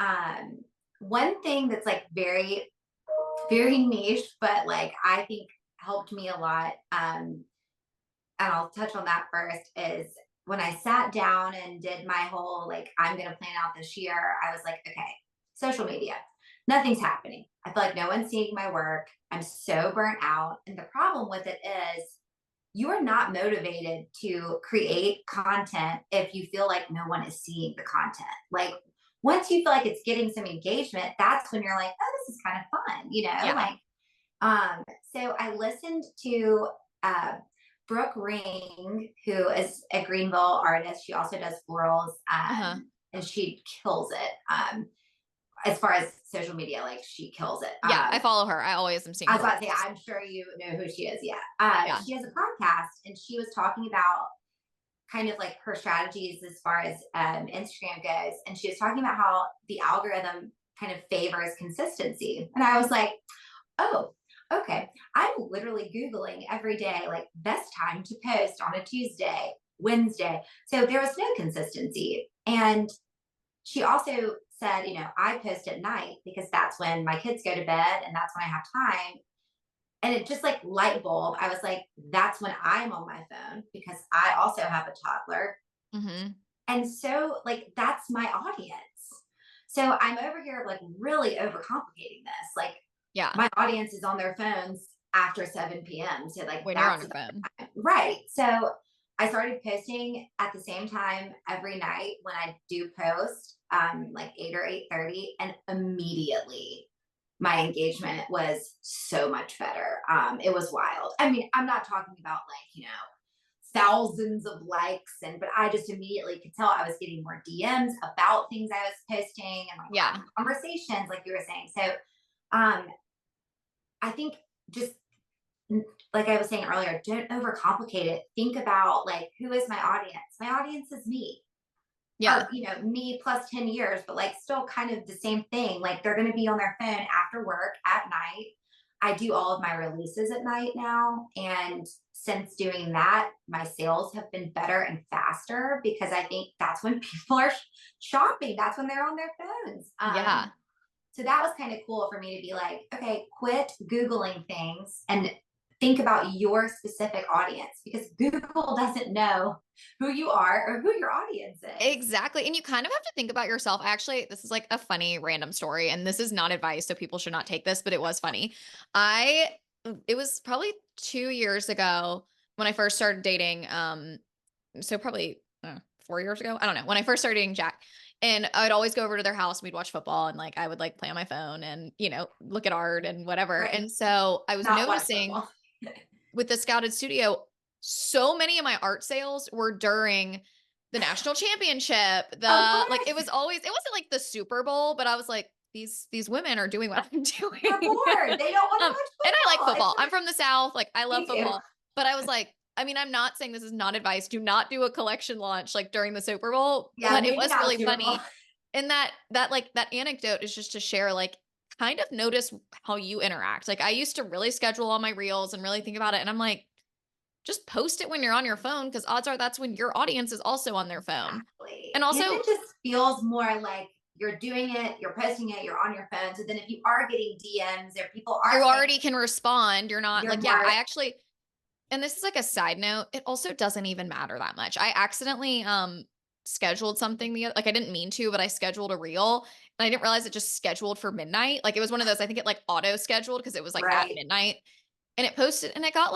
A: um, one thing that's like very, very niche, but like I think helped me a lot, and I'll touch on that first, is when I sat down and did my whole like, I'm going to plan out this year, I was like, okay, social media, nothing's happening. I feel like no one's seeing my work. I'm so burnt out. And the problem with it is, you are not motivated to create content if you feel like no one is seeing the content. Like, once you feel like it's getting some engagement, that's when you're like, oh, this is kind of fun.
B: Yeah.
A: Like, so I listened to uh, Brooke Ring, who is a Greenville artist. She also does florals,
B: Uh-huh.
A: and she kills it. As far as social media, like she kills it.
B: Yeah. I follow her. I always am seeing
A: I was
B: her
A: about to say,
B: reels.
A: I'm sure you know who she is. Yeah.
B: Yeah.
A: She has a podcast, and she was talking about kind of like her strategies as far as Instagram goes. And she was talking about how the algorithm kind of favors consistency. And I was like, oh, okay. I'm literally Googling every day, like best time to post on a Tuesday, Wednesday. So there was no consistency. And she also said, I post at night because that's when my kids go to bed and that's when I have time. And it just like light bulb. I was like, that's when I'm on my phone because I also have a toddler.
B: Mhm.
A: And so, like, that's my audience. So I'm over here, like, really overcomplicating this. Like,
B: Yeah.
A: my audience is on their phones after 7 p.m. So, like,
B: When you're on
A: that's
B: your phone.
A: right. So I started posting at the same time every night when I do post, like 8 or 8:30, and immediately my engagement was so much better. It was wild. I mean, I'm not talking about like, thousands of likes, but I just immediately could tell I was getting more DMs about things I was posting and like
B: Yeah.
A: having conversations, like you were saying. So um, I think just like I was saying earlier, don't overcomplicate it. Think about like, who is my audience? My audience is me.
B: Yeah.
A: Or, me plus 10 years, but like still kind of the same thing. Like they're going to be on their phone after work at night. I do all of my releases at night now. And since doing that, my sales have been better and faster because I think that's when people are shopping. That's when they're on their phones.
B: Yeah.
A: So that was kind of cool for me to be like, okay, quit Googling things and think about your specific audience because Google doesn't know who you are or who your audience is.
B: Exactly. And you kind of have to think about yourself. Actually, this is like a funny random story, and this is not advice, so people should not take this, but it was funny. I it was probably 2 years ago when I first started dating. So probably 4 years ago. I don't know. When I first started dating Jack. And I'd always go over to their house and we'd watch football and like I would like play on my phone and look at art and whatever.
A: Right.
B: And so I was
A: Not watch
B: noticing
A: football.
B: with the Scouted Studio, so many of my art sales were during the national championship.
A: Of
B: It
A: course.
B: was always, it wasn't like the Super Bowl, but I was like, these women are doing what I'm
A: They're
B: doing.
A: bored. They don't want to watch
B: And I like
A: football.
B: football. I'm from the South. Like I love
A: Me too.
B: football, but I was like, I mean, I'm not saying this is not advice. Do not do a collection launch like during the Super Bowl,
A: Yeah,
B: but it
A: maybe
B: was
A: not
B: really
A: Super Bowl.
B: funny. And that anecdote is just to share, like, kind of notice how you interact. Like I used to really schedule all my reels and really think about it. And I'm like, just post it when you're on your phone because odds are that's when your audience is also on their phone.
A: Exactly.
B: And
A: And
B: also,
A: it just feels more like you're doing it, you're posting it, you're on your phone. So then if you are getting DMs or people
B: you
A: are saying
B: already can respond. You're not
A: you're
B: like, yeah,
A: more
B: I actually, and this is like a side note, it also doesn't even matter that much. I accidentally scheduled something like I didn't mean to, but I scheduled a reel and I didn't realize it just scheduled for midnight. Like it was one of those, I think it like auto scheduled because it was like at
A: right.
B: midnight and it posted and it got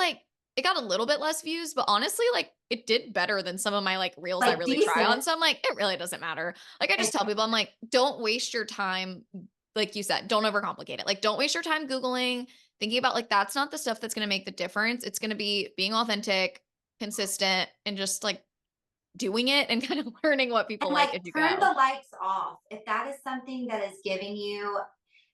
B: a little bit less views, but honestly, like it did better than some of my like reels I
A: Like
B: really try on.
A: decent.
B: So I'm like, it really doesn't matter. Like I just tell people, I'm like, don't waste your time. Like you said, don't overcomplicate it. Like don't waste your time Googling, thinking about like that's not the stuff that's going to make the difference. It's going to be being authentic, consistent, and just like doing it and kind of learning what people
A: And
B: like
A: like
B: as you
A: turn
B: go.
A: the likes off. If that is something that is giving you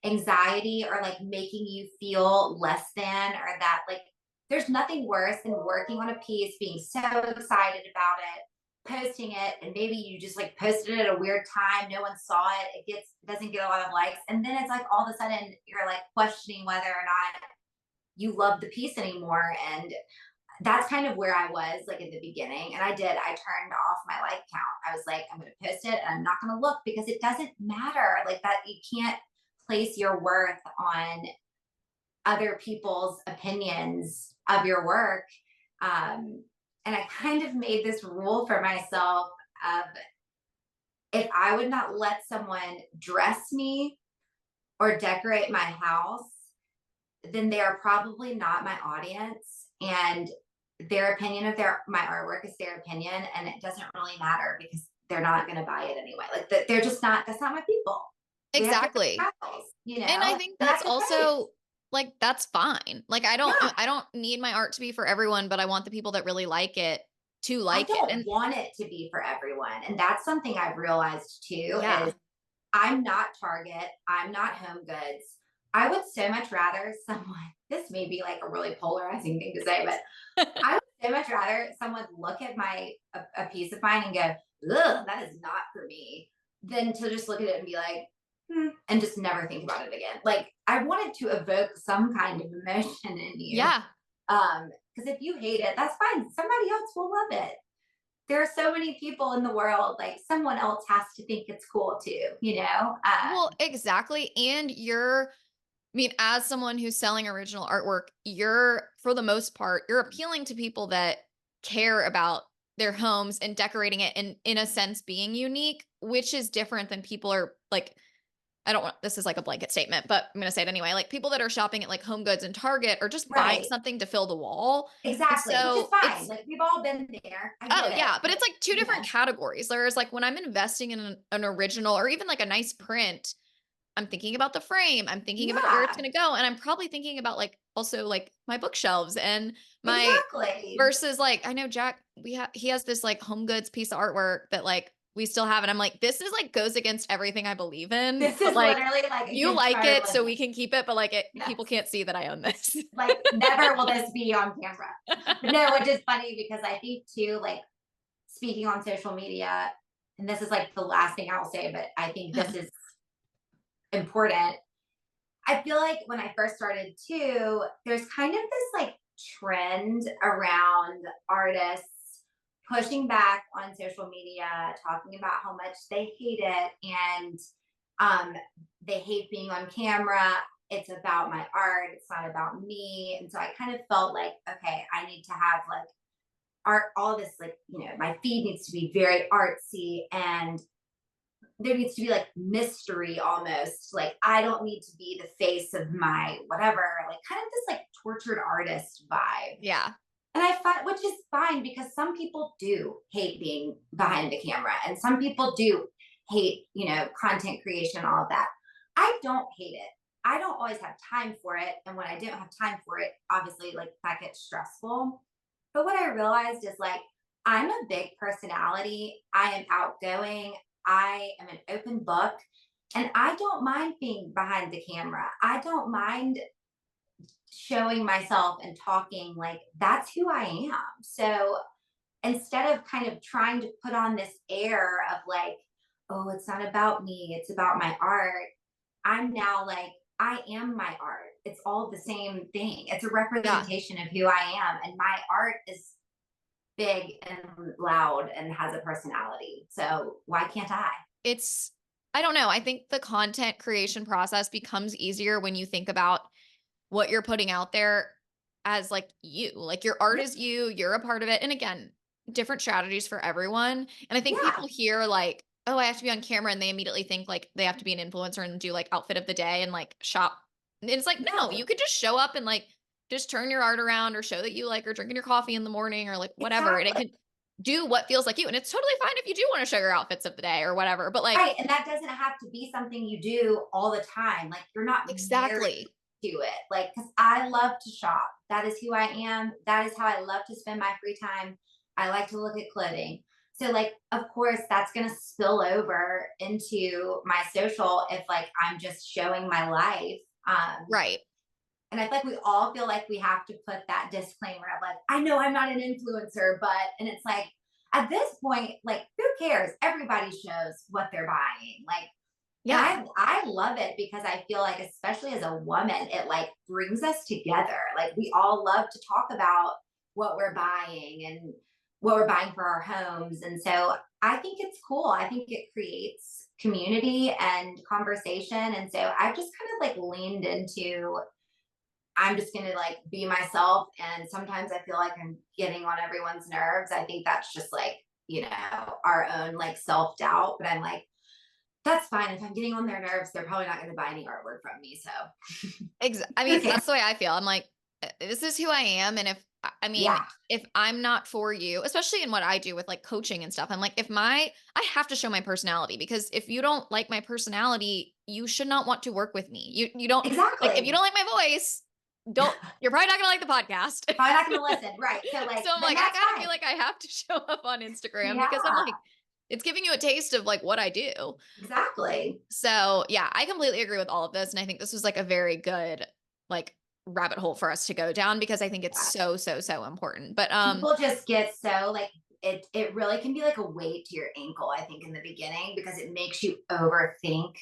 A: anxiety or like making you feel less than, or that like there's nothing worse than working on a piece, being so excited about it, posting it, and maybe you just like posted it at a weird time, no one saw it, doesn't get a lot of likes, and then it's like all of a sudden you're like questioning whether or not you love the piece anymore. And that's kind of where I was like in the beginning. And I turned off my like count. I was like, I'm going to post it and I'm not going to look because it doesn't matter. Like that, you can't place your worth on other people's opinions of your work. And I kind of made this rule for myself of if I would not let someone dress me or decorate my house, then they are probably not my audience. And their opinion of my artwork is their opinion, and it doesn't really matter because they're not going to buy it anyway. Like they're just not. That's not my people. We have different
B: Exactly.
A: styles,
B: And I
A: and
B: think that's
A: that's okay.
B: also like that's fine. Like
A: Yeah,
B: I don't need my art to be for everyone, but I want the people that really like it to
A: I
B: like it.
A: don't
B: And
A: want it to be for everyone, and that's something I've realized too.
B: yeah.
A: Is I'm not Target. I'm not Home Goods. I would so much rather someone. This may be like a really polarizing thing to say, but I would so much rather someone look at a piece of mine and go, "Ugh, that is not for me," than to just look at it and be like, and just never think about it again. Like I wanted to evoke some kind of emotion in you.
B: Yeah.
A: Because if you hate it, that's fine. Somebody else will love it. there are so many people in the world, like someone else has to think it's cool too, you know?
B: Well, exactly. And I mean, as someone who's selling original artwork, you're, for the most part, you're appealing to people that care about their homes and decorating it and, in a sense, being unique, which is different than people are like, I don't want, this is like a blanket statement, but I'm going to say it anyway. Like people that are shopping at like Home Goods and Target are just buying
A: Right.
B: something to fill the wall. And
A: Exactly. Which is
B: so
A: fine.
B: it's,
A: Like we've all been there. I
B: oh
A: get it.
B: yeah, but it's like two different
A: Yeah.
B: categories. Whereas like when I'm investing in an original or even like a nice print, I'm thinking about the frame. I'm thinking about where it's
A: Yeah.
B: going to go. And I'm probably thinking about like also like my bookshelves and my
A: Exactly.
B: versus like I know Jack, he has this like Home Goods piece of artwork that like we still have. And I'm like, this is like goes against everything I believe in.
A: This
B: But
A: is
B: like
A: literally like a
B: you
A: good
B: like
A: try to
B: it,
A: live
B: so
A: it.
B: we can keep it, but like
A: Yes.
B: people can't see that I own this.
A: Like never will this be on camera. But no, which is funny because I think too, like speaking on social media, and this is like the last thing I'll say, but I think this is important. I feel like when I first started too, there's kind of this like trend around artists pushing back on social media, talking about how much they hate it and um, they hate being on camera. It's about my art, it's not about me. And so I kind of felt like, okay, I need to have like art, all this, like, my feed needs to be very artsy and there needs to be like mystery almost. Like I don't need to be the face of my whatever, like kind of this like tortured artist vibe.
B: Yeah.
A: And I find which is fine because some people do hate being behind the camera and some people do hate, content creation, all of that. I don't hate it. I don't always have time for it. And when I don't have time for it, obviously like that gets stressful. But what I realized is like I'm a big personality. I am outgoing. I am an open book and I don't mind being behind the camera. I don't mind showing myself and talking like that's who I am. So instead of kind of trying to put on this air of like, oh, it's not about me, it's about my art, I'm now like, I am my art. It's all the same thing. It's a
B: Yeah.
A: representation of who I am. And my art is big and loud and has a personality. So why can't I?
B: It's I don't know. I think the content creation process becomes easier when you think about what you're putting out there as like you. Like your art
A: Yeah.
B: is you, you're a part of it. And again, different strategies for everyone. And I think
A: Yeah.
B: people hear like, oh, I have to be on camera and they immediately think like they have to be an influencer and do like outfit of the day and like shop. And it's like, no,
A: No,
B: you could just show up and like just turn your art around or show that you like are drinking your coffee in the morning or like whatever. And it
A: exactly.
B: can do what feels like you. And it's totally fine if you do want to show your outfits of the day or whatever. But like
A: Right. And that doesn't have to be something you do all the time. Like you're not married
B: exactly.
A: to it. Like, because I love to shop. That is who I am. That is how I love to spend my free time. I like to look at clothing. So, like, of course, that's going to spill over into my social if, like, I'm just showing my life.
B: Right.
A: And I feel like we all feel like we have to put that disclaimer of, like, I know I'm not an influencer, but, and it's like, at this point, like, who cares? Everybody shows what they're buying. Like, and
B: Yeah.
A: I love it because I feel like, especially as a woman, it like brings us together. Like we all love to talk about what we're buying and what we're buying for our homes. And so I think it's cool. I think it creates community and conversation. And so I've just kind of like leaned into I'm just gonna like be myself. And sometimes I feel like I'm getting on everyone's nerves. I think that's just like, our own like self-doubt. But I'm like, that's fine. If I'm getting on their nerves, they're probably not going to buy any artwork from me. So
B: I
A: who
B: mean,
A: cares?
B: that's the way I feel. I'm like, this is who I am. And if, I mean,
A: Yeah,
B: if I'm not for you, especially in what I do with like coaching and stuff, I'm like, I have to show my personality because if you don't like my personality, you should not want to work with me. You don't like, if you
A: exactly.
B: don't like my voice, you're probably not going to like the podcast.
A: Probably not going to listen. Right. So, like,
B: So I'm
A: then
B: like, I
A: that's
B: gotta feel
A: fine.
B: like I have to show up on Instagram because I'm
A: Yeah,
B: like, it's giving you a taste of like what I do.
A: exactly.
B: So yeah, I completely agree with all of this. And I think this was like a very good like rabbit hole for us to go down because I think it's
A: Yeah.
B: so, so, so important. But
A: People just get so like, it really can be like a weight to your ankle, I think, in the beginning because it makes you overthink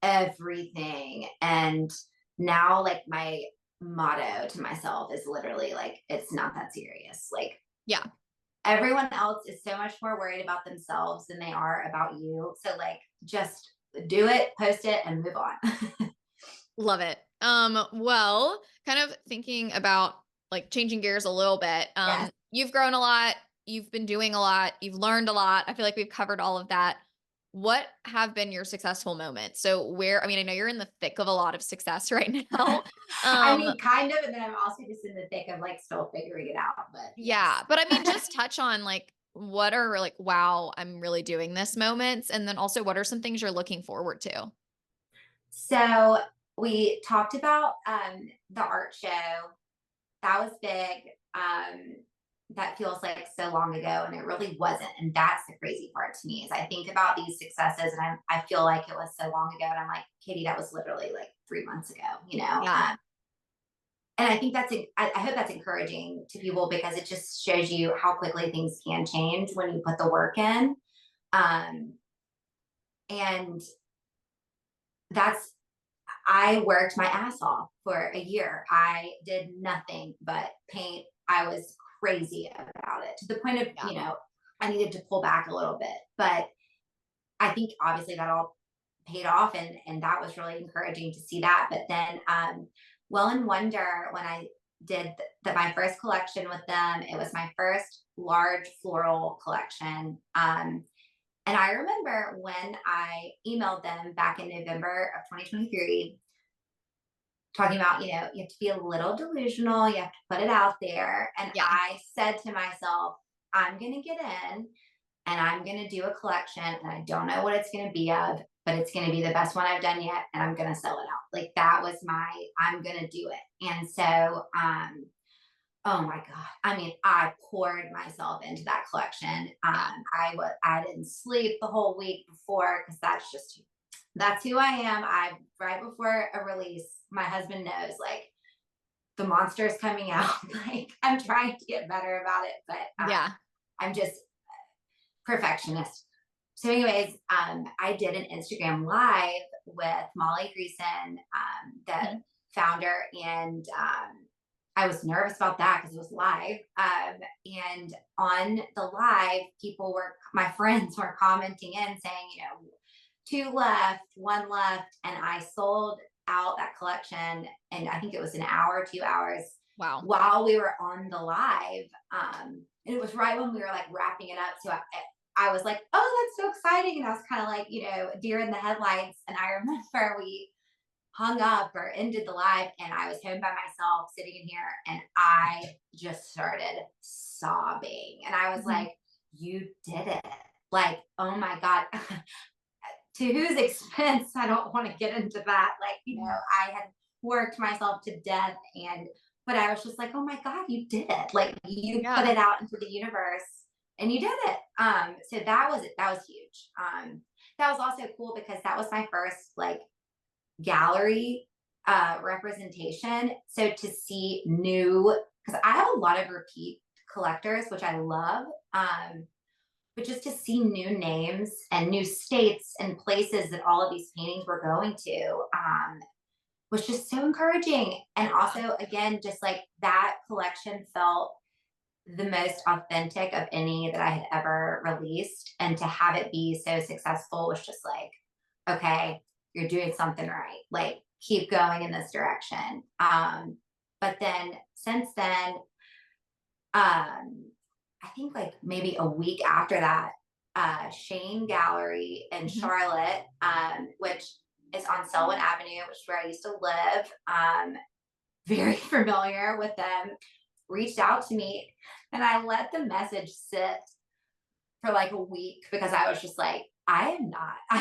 A: everything. And now, like, my motto to myself is literally like, it's not that serious. Like,
B: yeah,
A: everyone else is so much more worried about themselves than they are about you. So like just do it, post it, and move on.
B: Love it. Well, kind of thinking about like changing gears a little bit.
A: Yes.
B: You've grown a lot, you've been doing a lot, you've learned a lot. I feel like we've covered all of that. What have been your successful moments? So I mean, I know you're in the thick of a lot of success right now.
A: I
B: Um,
A: mean, kind of, and then I'm also just in the thick of like still figuring it out. But
B: yeah, but I mean,
A: yes.
B: just touch on like what are like, wow, I'm really doing this moments. And then also what are some things you're looking forward to?
A: So we talked about the art show. That was big. That feels like so long ago, and it really wasn't. And that's the crazy part to me is I think about these successes, and I feel like it was so long ago, and I'm like, Katie, that was literally like 3 months ago, you know.
B: Yeah.
A: And I think I hope that's encouraging to people because it just shows you how quickly things can change when you put the work in. Um, and that's I worked my ass off for a year. I did nothing but paint. I was crazy about it to the point of,
B: Yeah.
A: I needed to pull back a little bit. But I think obviously that all paid off and that was really encouraging to see that. But then Well and Wonder, when I did my first collection with them, it was my first large floral collection. And I remember when I emailed them back in November of 2023, talking about, you have to be a little delusional, you have to put it out there. And
B: Yeah.
A: I said to myself, I'm going to get in and I'm going to do a collection and I don't know what it's going to be of, but it's going to be the best one I've done yet. And I'm going to sell it out. Like that was I'm going to do it. And so, oh my God. I mean, I poured myself into that collection.
B: Yeah.
A: I didn't sleep the whole week before because that's who I am. Right before a release, my husband knows like the monster is coming out. Like I'm trying to get better about it, but
B: Yeah.
A: I'm just perfectionist. So, anyways, I did an Instagram live with Molly Greason, the
B: Mhm.
A: founder, and I was nervous about that because it was live. And on the live, my friends were commenting in saying, two left, one left, and I sold out that collection. And I think it was an hour, 2 hours
B: Wow.
A: while we were on the live. And it was right when we were like wrapping it up. So I was like, oh, that's so exciting. And I was kind of like, deer in the headlights. And I remember we hung up or ended the live and I was home by myself sitting in here and I just started sobbing. And I was
B: Mhm.
A: like, you did it. Like, oh my God. To whose expense? I don't want to get into that. Like, I had worked myself to death but I was just like, oh my God, you did it. Like you put
B: Yeah.
A: it out into the universe and you did it. So that was it. That was huge. That was also cool because that was my first like gallery representation. So to see because I have a lot of repeat collectors, which I love. But just to see new names and new states and places that all of these paintings were going to was just so encouraging. And
B: Yeah.
A: also, again, just like that collection felt the most authentic of any that I had ever released. And to have it be so successful was just like, okay, you're doing something right. Like, keep going in this direction. But then since then, I think like maybe a week after that, Shane Gallery in
B: Mhm.
A: Charlotte, which is on Selwyn Avenue, which is where I used to live, very familiar with them, reached out to me and I let the message sit for like a week because I was just like, I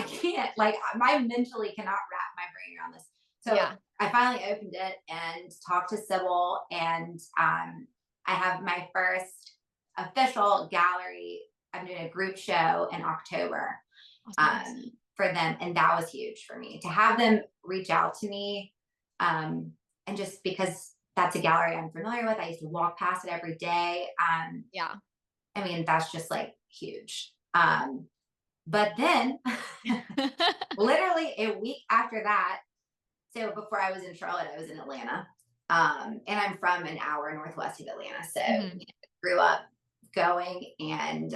A: can't, like, my mentally cannot wrap my brain around this. So
B: Yeah.
A: I finally opened it and talked to Sybil, and I have my first official gallery. I'm doing a group show in October
B: Awesome.
A: for them, and that was huge for me to have them reach out to me. And just because that's a gallery I'm familiar with, I used to walk past it every day.
B: Yeah.
A: I mean, that's just like huge. But then, literally a week after that, so before I was in Charlotte, I was in Atlanta. And I'm from an hour northwest of Atlanta. So,
B: Mhm.
A: grew up going, and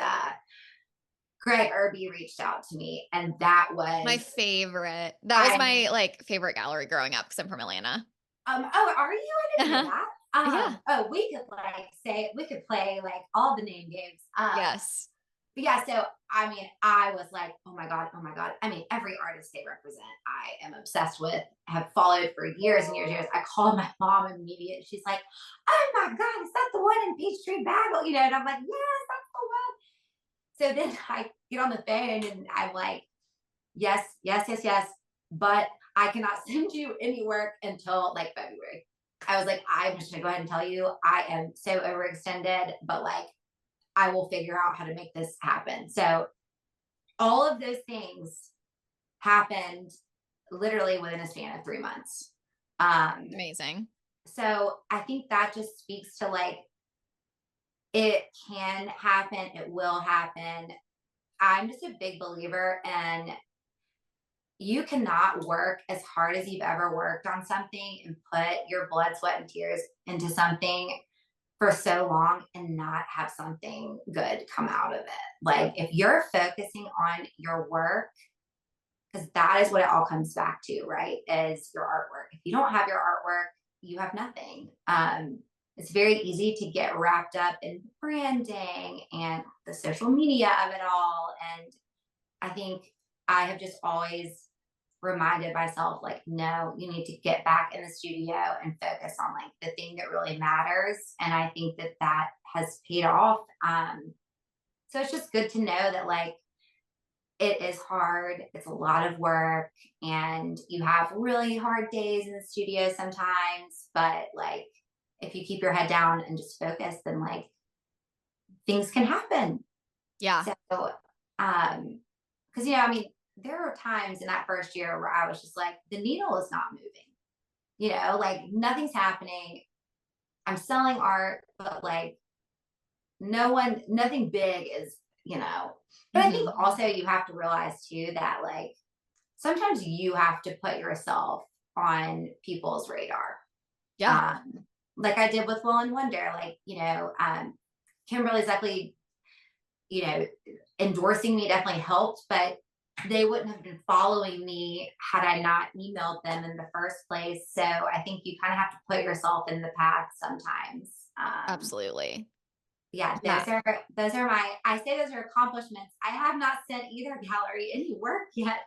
A: Greg Irby reached out to me, and that
B: My
A: was
B: favorite. That was
A: I
B: my, like, favorite gallery growing up because 'cause I'm from Atlanta.
A: oh, are you? I didn't know
B: Uh-huh.
A: that.
B: Yeah.
A: Oh, we could play like all the name games.
B: Yes.
A: But yeah, so I mean, I was like, oh my God, oh my God. I mean, every artist they represent, I am obsessed with, have followed for years and years and years. I called my mom immediately. She's like, oh my God, is that the one in Peachtree Bagel? You know, and I'm like, yes, that's the one. So then I get on the phone and I'm like, yes, yes, yes, yes. But I cannot send you any work until like February. I was like, I'm just gonna go ahead and tell you, I am so overextended, but like I will figure out how to make this happen. So all of those things happened literally within a span of 3 months. Um,
B: Amazing.
A: so I think that just speaks to like it can happen, it will happen. I'm just a big believer in you cannot work as hard as you've ever worked on something and put your blood, sweat, and tears into something for so long and not have something good come out of it. Like if you're focusing on your work, because that is what it all comes back to, right? Is your artwork. If you don't have your artwork, you have nothing. It's very easy to get wrapped up in branding and the social media of it all. And I think I have just always reminded myself, like, no, you need to get back in the studio and focus on like the thing that really matters. And I think that that has paid off. So it's just good to know that like it is hard. It's a lot of work, and you have really hard days in the studio sometimes. But like, if you keep your head down and just focus, then like things can happen.
B: Yeah.
A: So, because I mean, there were times in that first year where I was just like, the needle is not moving. Like nothing's happening. I'm selling art, but like nothing big is, But I think
B: Mhm.
A: also you have to realize too that like sometimes you have to put yourself on people's radar.
B: Yeah.
A: Um, like I did with Will and Wonder, like, Kimberly's definitely, you know, endorsing me definitely helped, but they wouldn't have been following me had I not emailed them in the first place. So I think you kind of have to put yourself in the path sometimes.
B: Absolutely.
A: Yeah,
B: Yeah.
A: those are my I say those are accomplishments. I have not sent either gallery any work yet.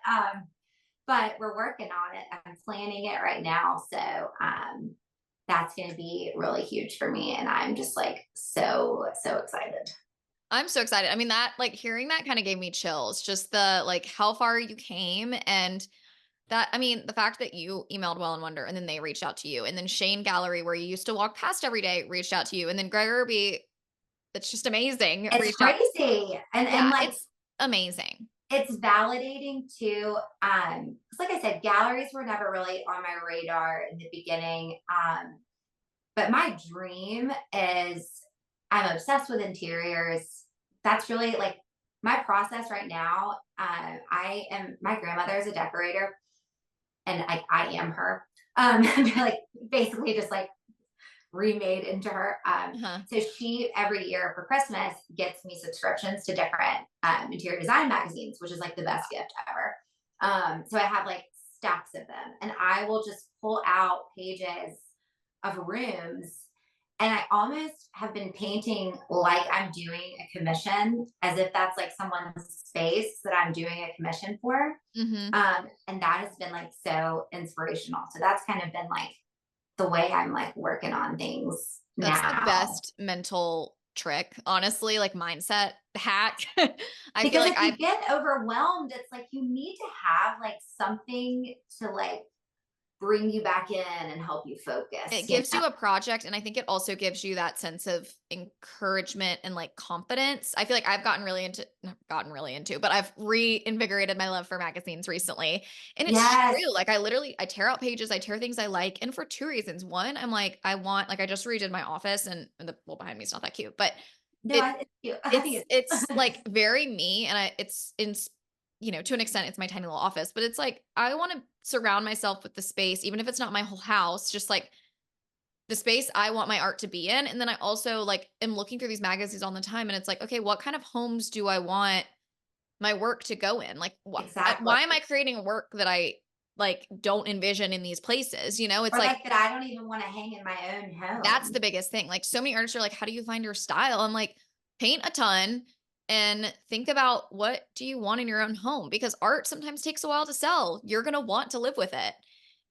A: But we're working on it. I'm planning it right now. So that's gonna be really huge for me. And I'm just like so, so excited.
B: I'm so excited. I mean, that like hearing that kind of gave me chills. Just the like how far you came and that I mean, the fact that you emailed Well and Wonder and then they reached out to you. And then Shane Gallery, where you used to walk past every day, reached out to you. And then Greg Irby, that's just amazing,
A: It's
B: reached out.
A: crazy. And
B: Yeah,
A: like
B: it's amazing.
A: it's validating too. Because like I said, galleries were never really on my radar in the beginning. But my dream is I'm obsessed with interiors. That's really like my process right now. My grandmother is a decorator, and I am her. Like basically just like remade into her.
B: Uh-huh.
A: So she every year for Christmas gets me subscriptions to different interior design magazines, which is like the best gift ever. So I have like stacks of them, and I will just pull out pages of rooms. And I almost have been painting like I'm doing a commission, as if that's like someone's space that I'm doing a commission for.
B: Mhm.
A: And that has been like so inspirational. So that's kind of been like the way I'm like working on things
B: That's the
A: now.
B: best mental trick, honestly, like mindset hack. I feel
A: Because
B: like
A: if you
B: I've
A: get overwhelmed, it's like you need to have like something to like bring you back in and help you
B: it
A: focus,
B: gives you a project, and I think it also gives you that sense of encouragement and, like, confidence. I feel like I've gotten really into not gotten really into, but I've reinvigorated my love for magazines recently, and it's
A: Yes.
B: true, like, I tear out pages, I tear things I like, and for 2 reasons. One, I'm like, I just redid my office, and the wall behind me is not that cute, but
A: No,
B: it
A: it's cute. I think
B: it's,
A: it's
B: like, very me, and it's in to an extent, it's my tiny little office, but it's like, I wanna surround myself with the space, even if it's not my whole house, just, like, the space I want my art to be in. And then I also like am looking through these magazines all the time and it's like, okay, what kind of homes do I want my work to go in? Like,
A: Exactly.
B: why am I creating work that I like don't envision in these places? You know, it's
A: Or
B: like
A: like that I don't even want to hang in my own
B: that's
A: home.
B: the biggest thing. Like so many artists are like, how do you find your style? I'm like, paint a ton and think about what do you want in your own home because art sometimes takes a while to sell. You're going to want to live with it.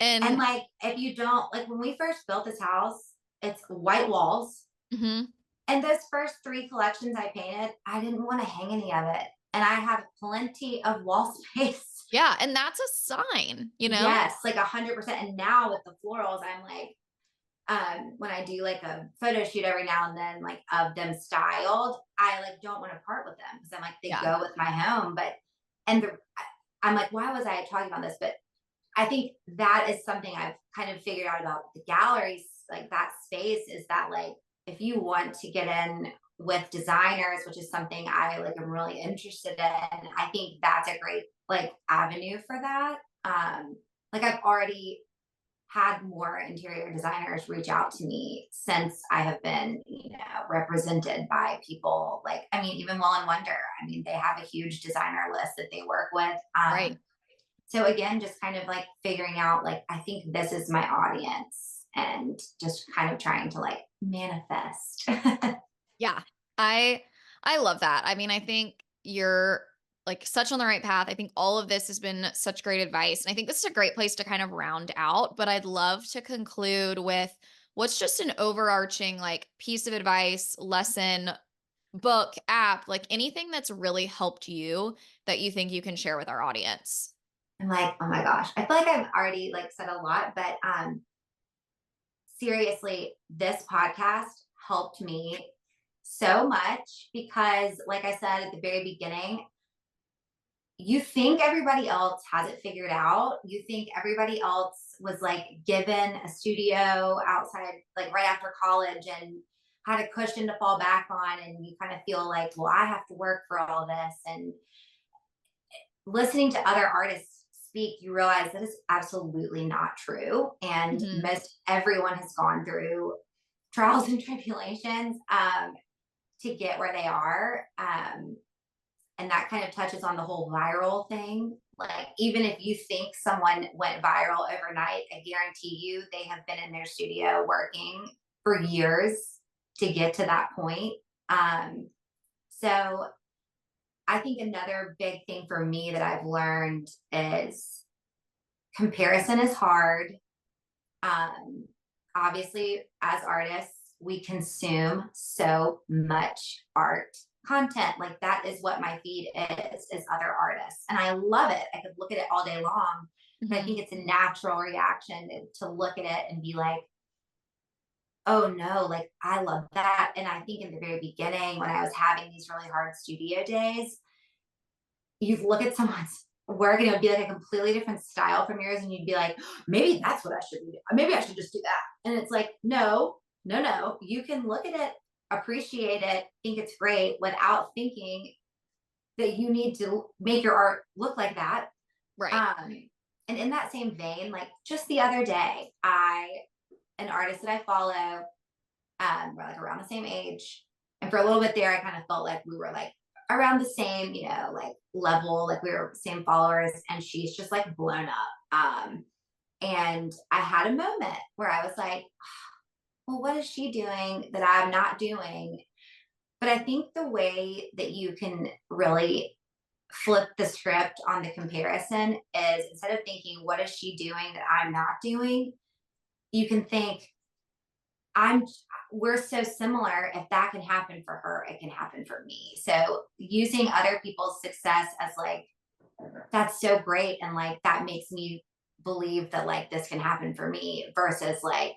A: And
B: And
A: like, if you don't, like when we first built this house, it's white walls.
B: mhm,
A: And those first three collections I painted, I didn't want to hang any of it. And I have plenty of wall space.
B: yeah, and that's a sign, you know?
A: Yes, like 100%. And now with the florals, I'm like, when I do like a photo shoot every now and then, like of them styled, I like don't want to part with them because I'm like they
B: Yeah.
A: go with my home. But and the, I'm like, why was I talking about this? But I think that is something I've kind of figured out about the galleries, like that space is that like if you want to get in with designers, which is something I like am really interested in, I think that's a great like avenue for that. Like I've already had more interior designers reach out to me since I have been, represented by people like, I mean, even Well and Wonder. I mean, they have a huge designer list that they work with.
B: Right.
A: So again, just kind of like figuring out like I think this is my audience and just kind of trying to like manifest.
B: Yeah. I I love that. I mean, I think you're like such on the right path. I think all of this has been such great advice. And I think this is a great place to kind of round out, but I'd love to conclude with what's just an overarching like piece of advice, lesson, book, app, like anything that's really helped you that you think you can share with our audience.
A: I'm like, oh my gosh. I feel like I've already like said a lot, but seriously, this podcast helped me so much because like I said at the very beginning, you think everybody else has it figured out. You think everybody else was like given a studio outside, like right after college and had a cushion to fall back on. And you kind of feel like, well, I have to work for all this. And listening to other artists speak, you realize that is absolutely not true. And
B: Mhm.
A: most everyone has gone through trials and tribulations to get where they are. And that kind of touches on the whole viral thing. Like, even if you think someone went viral overnight, I guarantee you they have been in their studio working for years to get to that point. So, I think another big thing for me that I've learned is comparison is hard. Um, Obviously, as artists, we consume so much art content. Like that is what my feed is other artists. And I love it. I could look at it all day long, but I
B: Mhm.
A: think it's a natural reaction to look at it and be like, oh no, like I love that. And I think in the very beginning, when I was having these really hard studio days, you'd look at someone's work and it would be like a completely different style from yours, and you'd be like, maybe that's what I should do. Maybe I should just do that. And it's like, no, no, no. You can look at it, appreciate it, think it's great without thinking that you need to make your art look like that.
B: Right.
A: Um, and in that same vein, like just the other day, an artist that I follow, we're like around the same age. And for a little bit there, I kind of felt like we were like around the same, like level, like we were same followers. And she's just like blown up. And I had a moment where I was like, well, what is she doing that I'm not doing? But I think the way that you can really flip the script on the comparison is instead of thinking, what is she doing that I'm not doing? You can think, I'm we're so similar. If that can happen for her, it can happen for me. So using other people's success as like, that's so great. And like, that makes me believe that like this can happen for me versus like,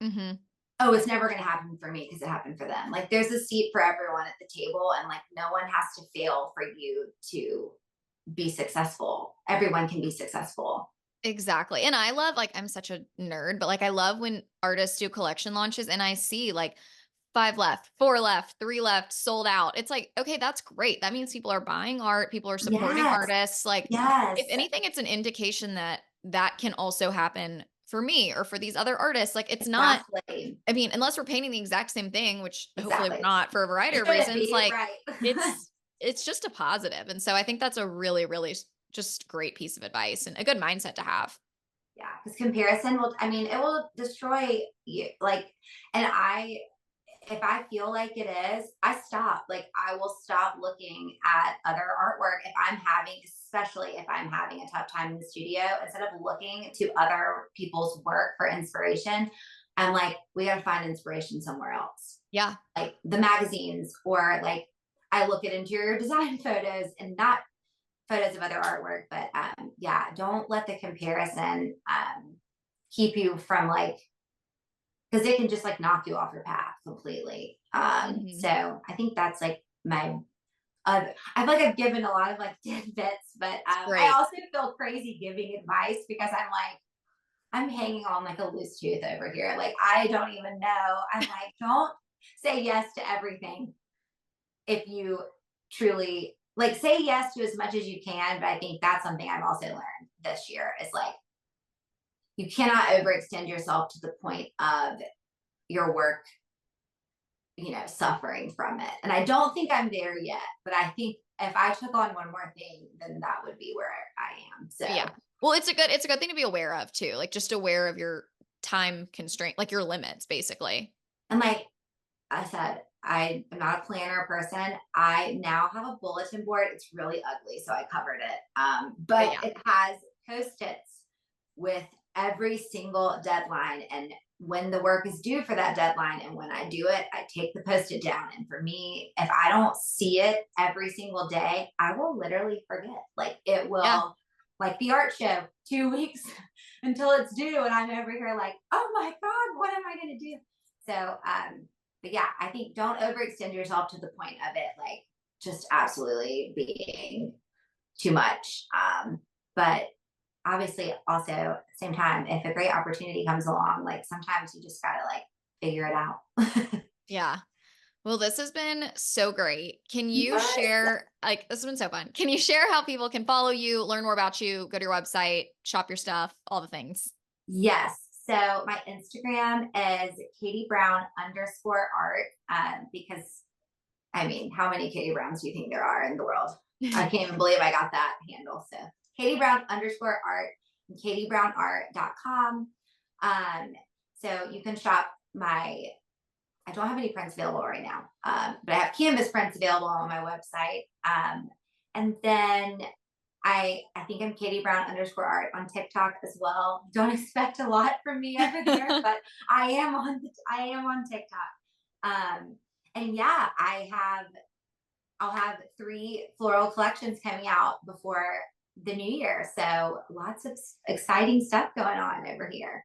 B: Mhm.
A: oh, it's never going to happen for me because it happened for them. Like there's a seat for everyone at the table. And like, no one has to fail for you to be successful. Everyone can be successful.
B: Exactly. And I love like I'm such a nerd, but like I love when artists do collection launches and I see like 5 left, 4 left, 3 left, sold out. It's like, okay, that's great. That means people are buying art, people are supporting
A: Yes.
B: artists. Like if
A: Yes.
B: anything, it's an indication that that can also happen for me or for these other artists. Like it's not,
A: Exactly.
B: I mean, unless we're painting the exact same thing, which hopefully we're
A: Exactly.
B: not for a variety
A: It
B: of
A: shouldn't
B: reasons,
A: be,
B: like
A: right.
B: it's it's just a positive. And so I think that's a really, really just great piece of advice and a good mindset to have.
A: Yeah, because comparison will, I mean, it will destroy you. Like, and if I feel like it is, I stop. Like, I will stop looking at other artwork if I'm having, especially if I'm having a tough time in the studio, instead of looking to other people's work for inspiration. I'm like, we got to find inspiration somewhere else,
B: Yeah.
A: like the magazines, or like I look at interior design photos and not photos of other artwork. But yeah, don't let the comparison keep you from like, because it can just like knock you off your path completely.
B: Hmm.
A: So I think that's like my I feel like I've given a lot of like tidbits, but
B: It's
A: I
B: great.
A: also feel crazy giving advice because I'm like, I'm hanging on like a loose tooth over here. Like I don't even know. I'm like, don't say yes to everything if you truly like say yes to as much as you can. But I think that's something I've also learned this year is like you cannot overextend yourself to the point of your work, suffering from it. And I don't think I'm there yet, but I think if I took on one more thing, then that would be where I am.
B: Yeah.
A: So,
B: Well, it's a good thing to be aware of too. Like just aware of your time constraint, like your limits basically.
A: and like I said, I am not a planner person. I now have a bulletin board. It's really ugly, so I covered it. But
B: Yeah.
A: it has post-its with every single deadline and when the work is due for that deadline. And when I do it, I take the post-it down. And for me, if I don't see it every single day, I will literally forget. Like it
B: Yeah.
A: will, like the art show, 2 weeks until it's due, and I'm over here like, oh my god, what am I going to do? So, but yeah, I think don't overextend yourself to the point of it like just absolutely being too much. But obviously, also at the same time, if a great opportunity comes along, like sometimes you just gotta like figure it out.
B: Yeah. Well, this has been so great. Can you
A: Yes.
B: share, like, this has been so fun. Can you share how people can follow you, learn more about you, go to your website, shop your stuff, all the things?
A: Yes. So my Instagram is Katie Brown underscore art. Because I mean, how many Katie Browns do you think there are in the world? I can't even believe I got that handle. So Katie Brown underscore art, katiebrownart.com. Um, so you can shop my, I don't have any prints available right now, but I have canvas prints available on my website. And then I think I'm Katie Brown underscore art on TikTok as well. Don't expect a lot from me over there, but I am on TikTok. Um, and yeah, I'll have three floral collections coming out before the new year. So lots of exciting stuff going on over here.